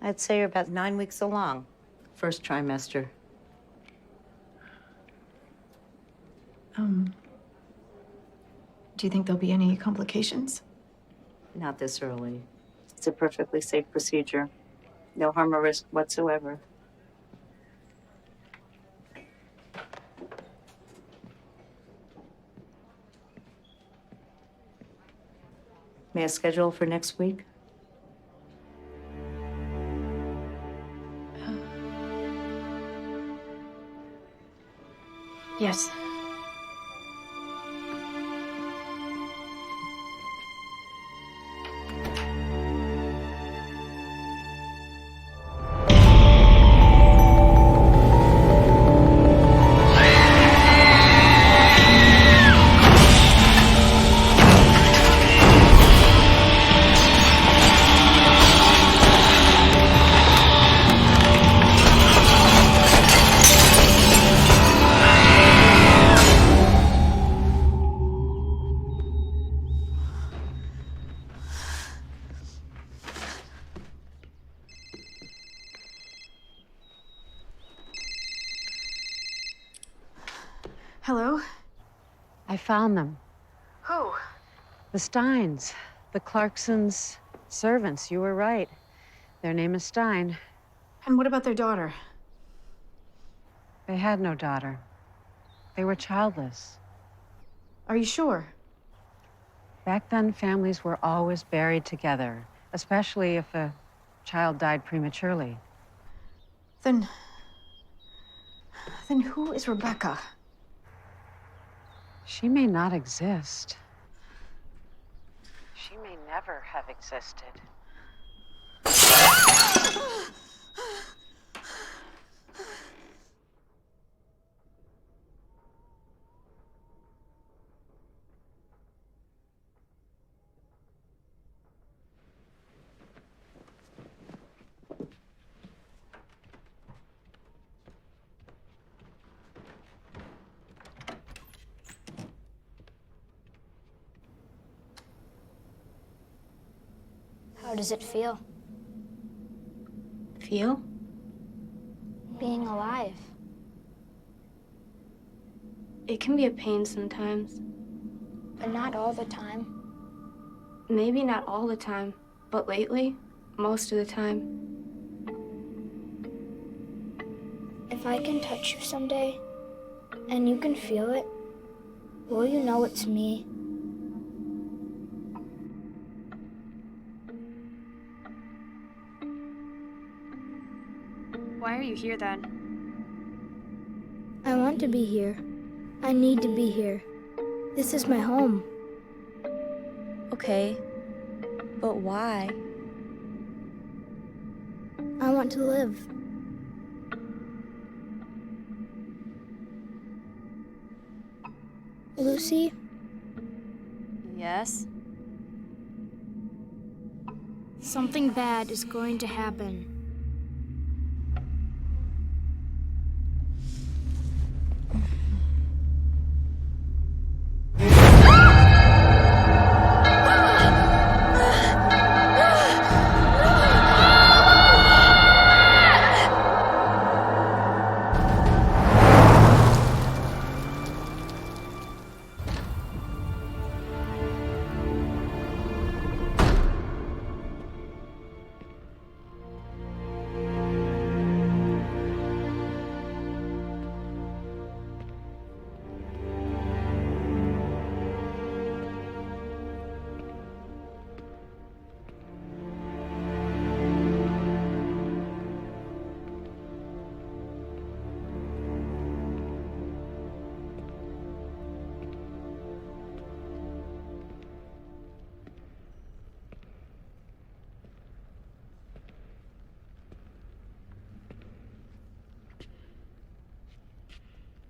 I'd say you're about 9 weeks along, first trimester. Do you think there'll be any complications? Not this early. It's a perfectly safe procedure. No harm or risk whatsoever. May I schedule for next week? Yes. Hello? I found them. Who? The Steins, the Clarksons' servants. You were right. Their name is Stein. And what about their daughter? They had no daughter. They were childless. Are you sure? Back then, families were always buried together, especially if a child died prematurely. Then who is Rebecca? She may not exist. She may never have existed. How does it feel? Feel? Being alive. It can be a pain sometimes. But not all the time. Maybe not all the time, but lately, most of the time. If I can touch you someday, and you can feel it, will you know it's me? Why are you here then? I want to be here. I need to be here. This is my home. Okay, but why? I want to live. Lucy? Yes? Something bad is going to happen.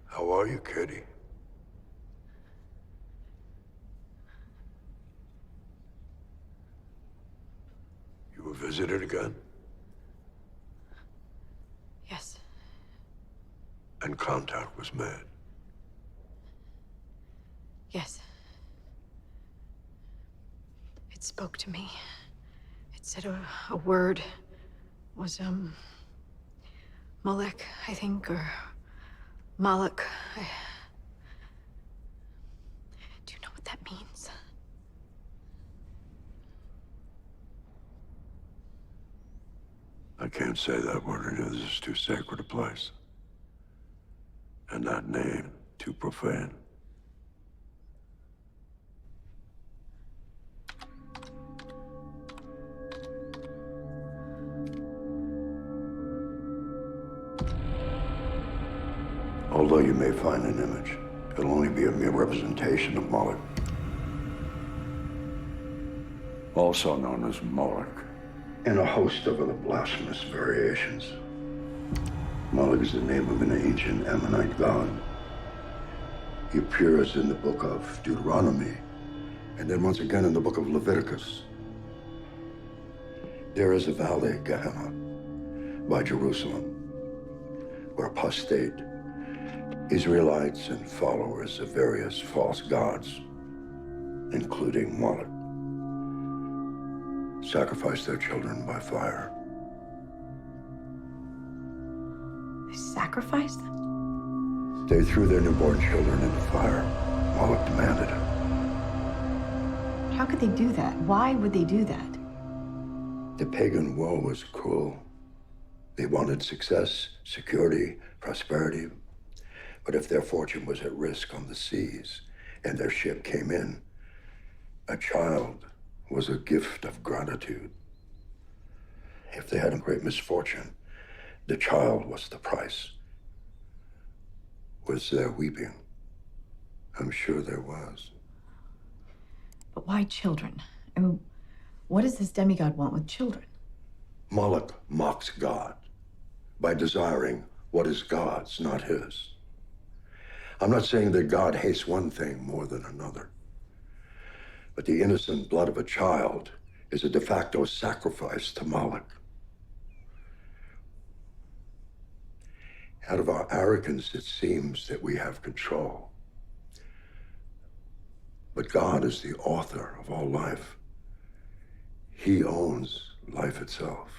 How are you, Katie? You were visited again? Yes. And contact was made? Yes. It spoke to me. It said a word. It was, Molek, I think, or Moloch. Do you know what that means? I can't say that word. I know this is too sacred a place. And that name, too profane. Although you may find an image, it'll only be a mere representation of Moloch. Also known as Moloch. And a host of other blasphemous variations. Moloch is the name of an ancient Ammonite god. He appears in the book of Deuteronomy, and then once again in the book of Leviticus. There is a valley, Gehenna, by Jerusalem, where apostate Israelites and followers of various false gods, including Moloch, sacrifice their children by fire. They sacrificed them? They threw their newborn children into fire. Moloch demanded it. How could they do that? Why would they do that? The pagan world was cruel. They wanted success, security, prosperity. But if their fortune was at risk on the seas and their ship came in, a child was a gift of gratitude. If they had a great misfortune, the child was the price. Was there weeping? I'm sure there was. But why children? I mean, what does this demigod want with children? Moloch mocks God by desiring what is God's, not his. I'm not saying that God hates one thing more than another. But the innocent blood of a child is a de facto sacrifice to Moloch. Out of our arrogance, it seems that we have control. But God is the author of all life. He owns life itself.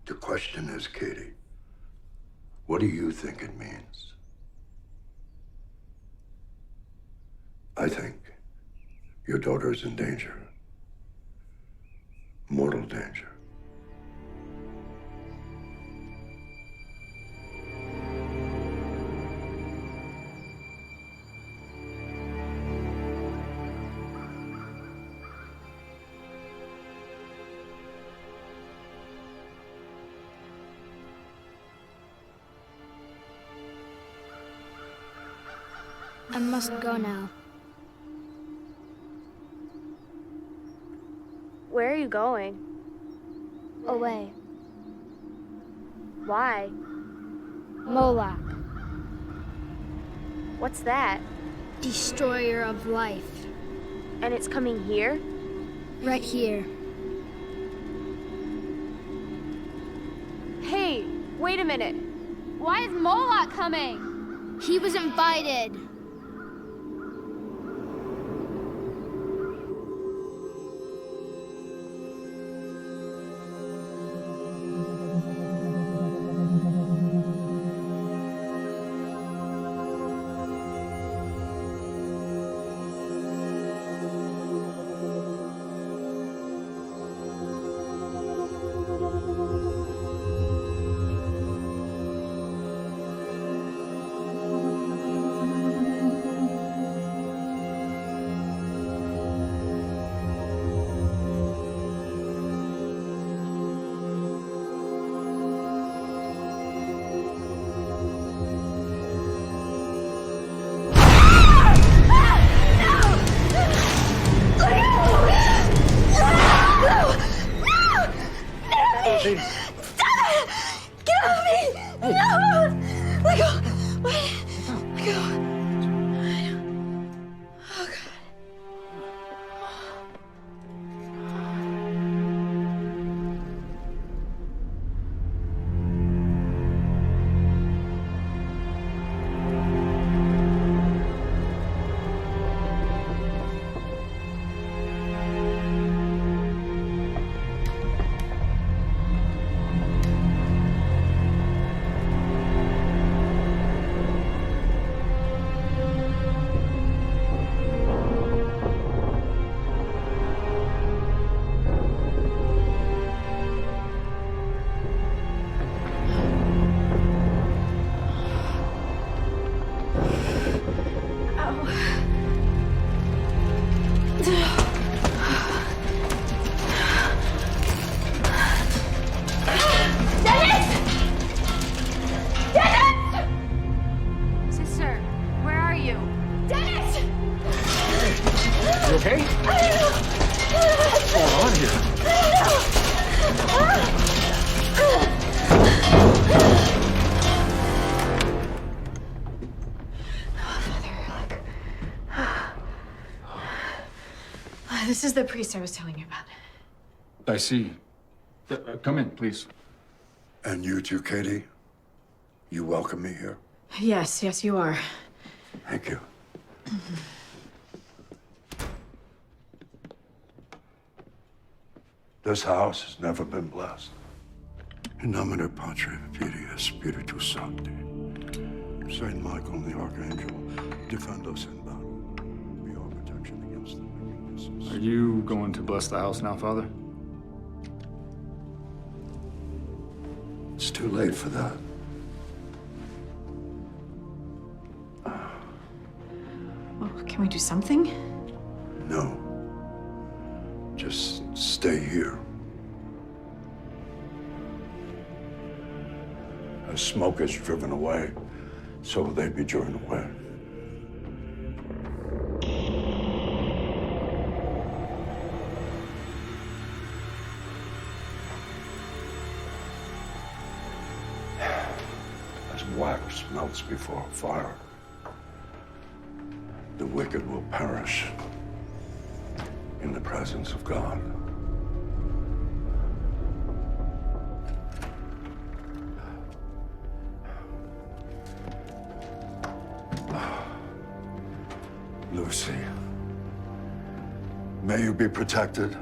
The question is, Katie, what do you think it means? I think your daughter is in danger. Mortal danger. I must go now. Where are you going? Away. Why? Moloch, What's that? destroyer of life. And it's coming here? Right here. Hey, wait a minute. Why is Moloch coming? He was invited. This is the priest I was telling you about. I see. Come in, please. And you too, Katie? You welcome me here? Yes, yes, you are. Thank you. This house has never been blessed. In nomine Patri, Filii, et Spiritus Sancti. Saint Michael the Archangel, defend us in battle. Be our protection against the wickedness. Are you going to bless the house now, Father? It's too late for that. Well, can we do something? No. Just stay here. As smoke is driven away, so will they be driven away. As wax melts before a fire, the wicked will perish in the presence of God. Lucy, may you be protected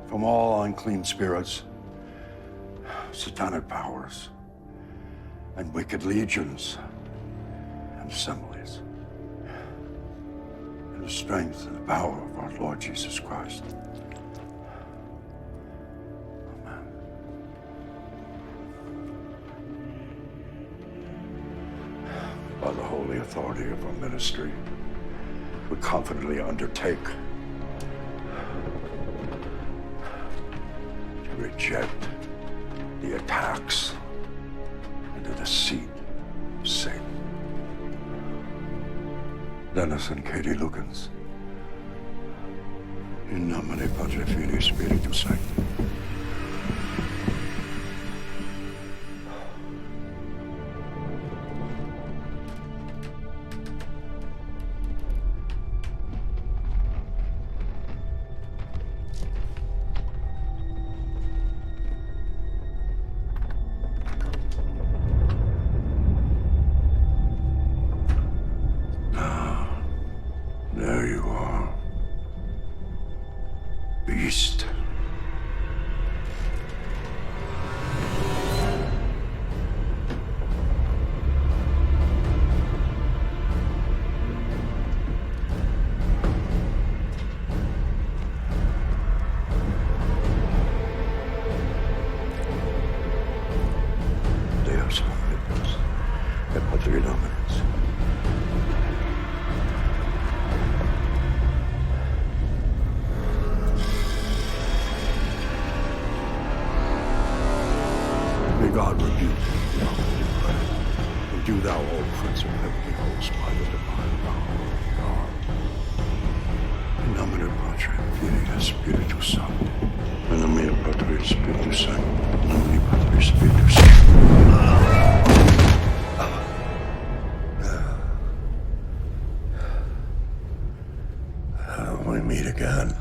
from all unclean spirits, satanic powers, and wicked legions and assemblies. In the strength and the power of our Lord Jesus Christ. Amen. By the holy authority of our ministry, we confidently undertake to reject the attacks and the deceit of Satan. Dennis and Katie Lukens. In nomine Patri, Filii, Spiritus Sancti. There you are. Beast. Deus omnibus, et Patri Dominus. May God rebuke thee, and do thou, O Prince of heavenly hosts, by the divine power of God. In nomine Patri, Filii, et Spiritus Sancti. In nomine Patri, et Spiritus Sancti. In nomine Patri, et Spiritus Sancti. We meet again.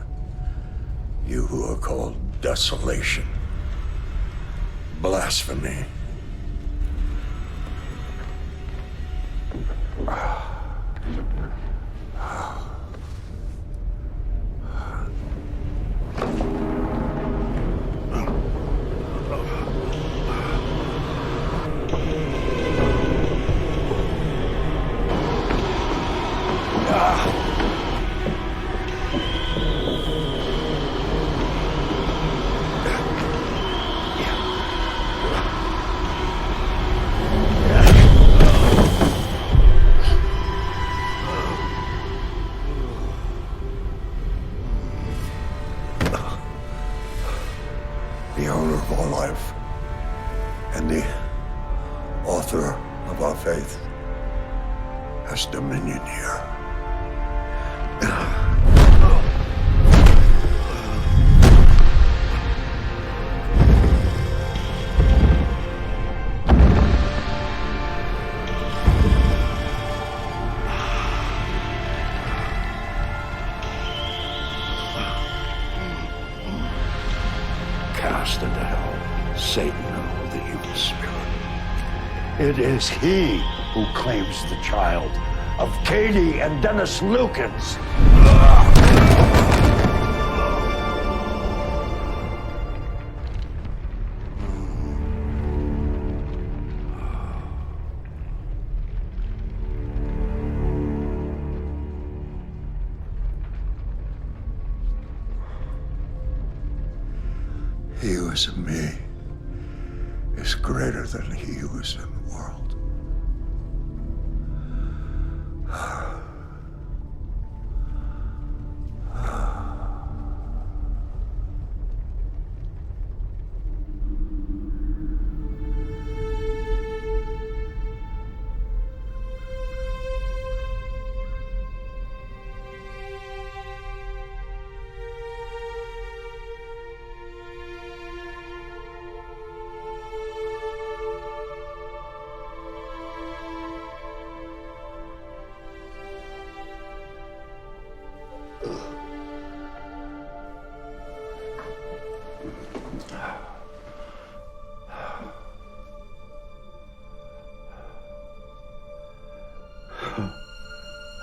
You who are called desolation, blasphemy, the owner of all life and the author of our faith, has dominion here. Cast into hell Satan or the evil spirit. It is he who claims the child of Katie and Dennis Lukens. is in me is greater than he who is in the world.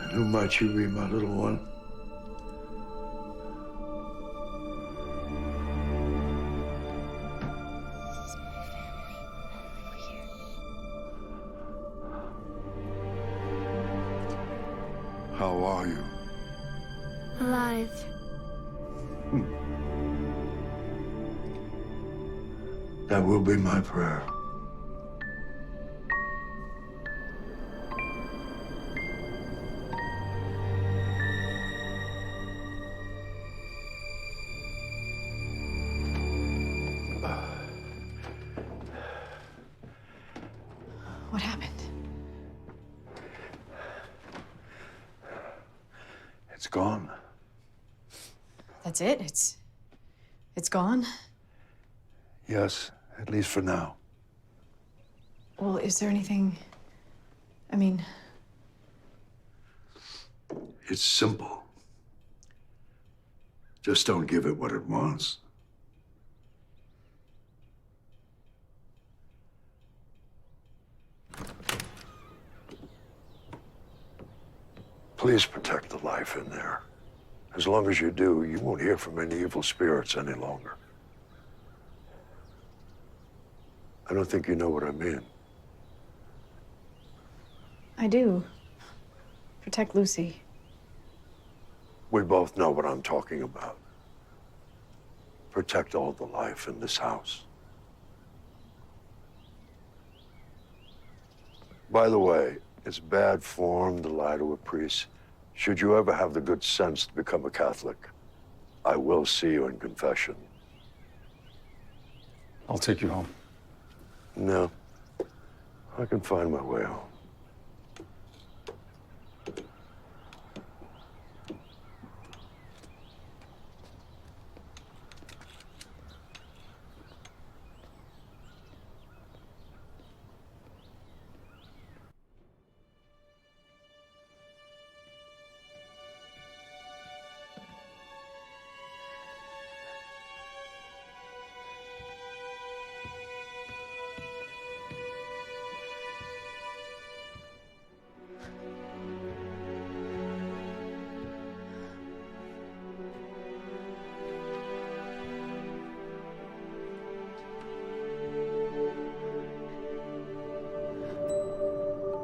And who might you be, my little one? How are you? Alive. That will be my prayer. What happened? It's gone. That's it? It's gone? Yes, at least for now. Well, is there anything... I mean... It's simple. Just don't give it what it wants. Please protect the life in there. As long as you do, you won't hear from any evil spirits any longer. I don't think you know what I mean. I do. Protect Lucy. We both know what I'm talking about. Protect all the life in this house. By the way, it's bad form to lie to a priest. Should you ever have the good sense to become a Catholic, I will see you in confession. I'll take you home. No, I can find my way home.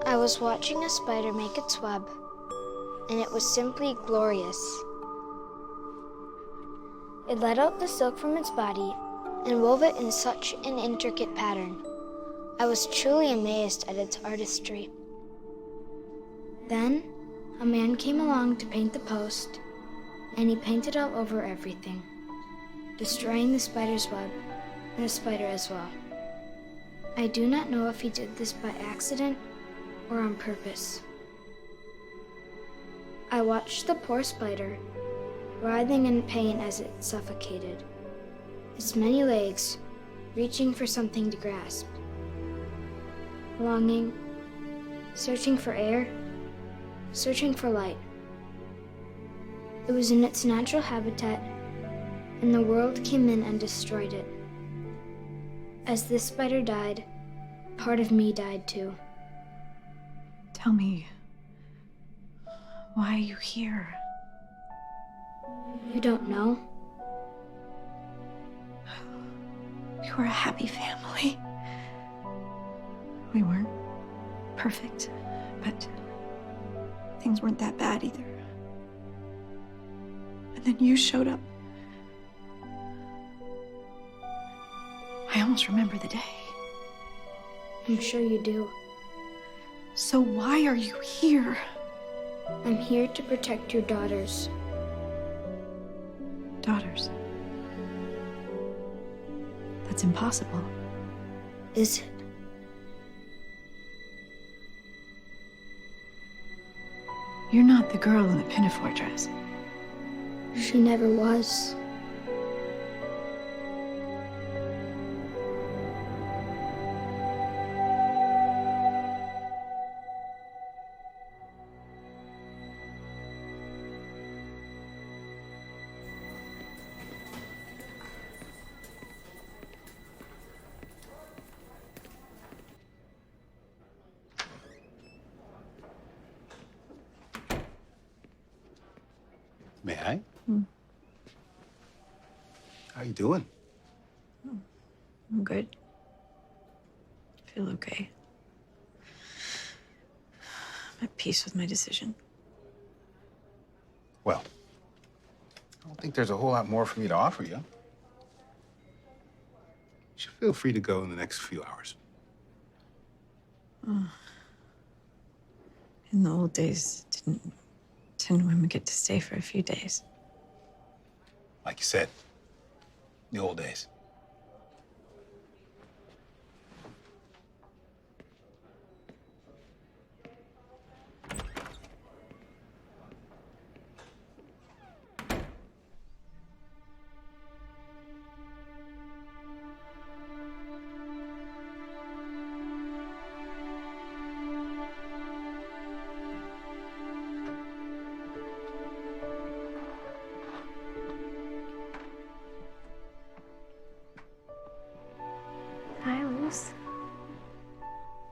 I was watching a spider make its web, and it was simply glorious. It let out the silk from its body and wove it in such an intricate pattern. I was truly amazed at its artistry. Then, a man came along to paint the post, and he painted all over everything, destroying the spider's web and the spider as well. I do not know if he did this by accident or on purpose. I watched the poor spider, writhing in pain as it suffocated, its many legs reaching for something to grasp, longing, searching for air, searching for light. It was in its natural habitat, and the world came in and destroyed it. As this spider died, part of me died too. Tell me, why are you here? You don't know? We were a happy family. We weren't perfect, but things weren't that bad either. And then you showed up. I almost remember the day. I'm sure you do. So why are you here? I'm here to protect your daughters. Daughters. That's impossible. Is it? You're not the girl in the pinafore dress. She never was. May I? How you doing? I'm good. I feel okay. I'm at peace with my decision. Well, I don't think there's a whole lot more for me to offer you. You should feel free to go in the next few hours. Oh. In the old days, didn't women get to stay for a few days? Like you said, the old days.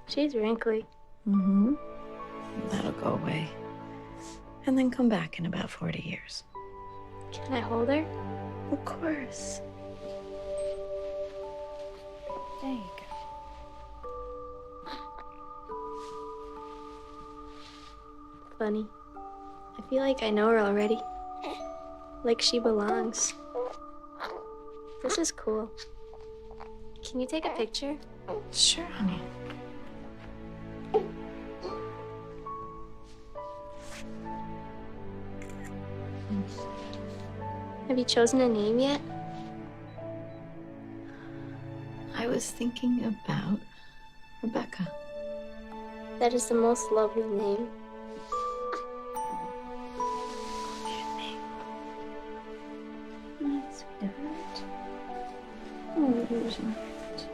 She's wrinkly. Mm-hmm. That'll go away. And then come back in about 40 years. Can I hold her? Of course. There you go. Funny. I feel like I know her already. Like she belongs. This is cool. Can you take a picture? Sure, honey. Have you chosen a name yet? I was thinking about Rebecca. That is the most lovely name. Sweetheart. Oh, there's my heart.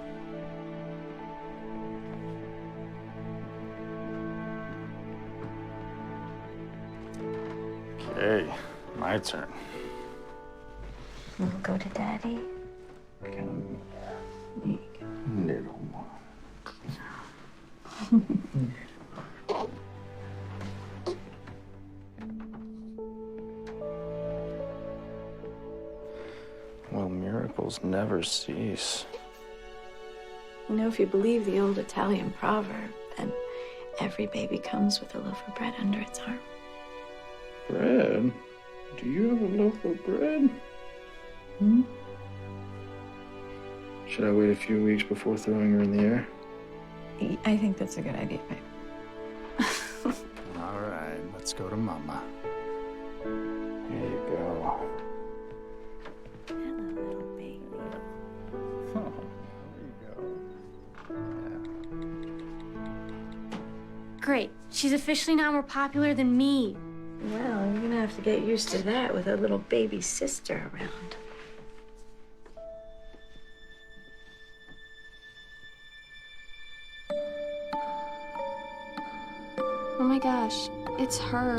Okay, my turn. We'll go to Daddy. Come here, little one. Well, miracles never cease. You know, if you believe the old Italian proverb, then every baby comes with a loaf of bread under its arm. Bread? Do you have a loaf of bread? Hmm? Should I wait a few weeks before throwing her in the air? I think that's a good idea, babe. All right, let's go to Mama. Here you go. Hello, little baby. Oh, there you go. Great. She's officially now more popular than me. Well, you're gonna have to get used to that with a little baby sister around. Oh my gosh, it's her.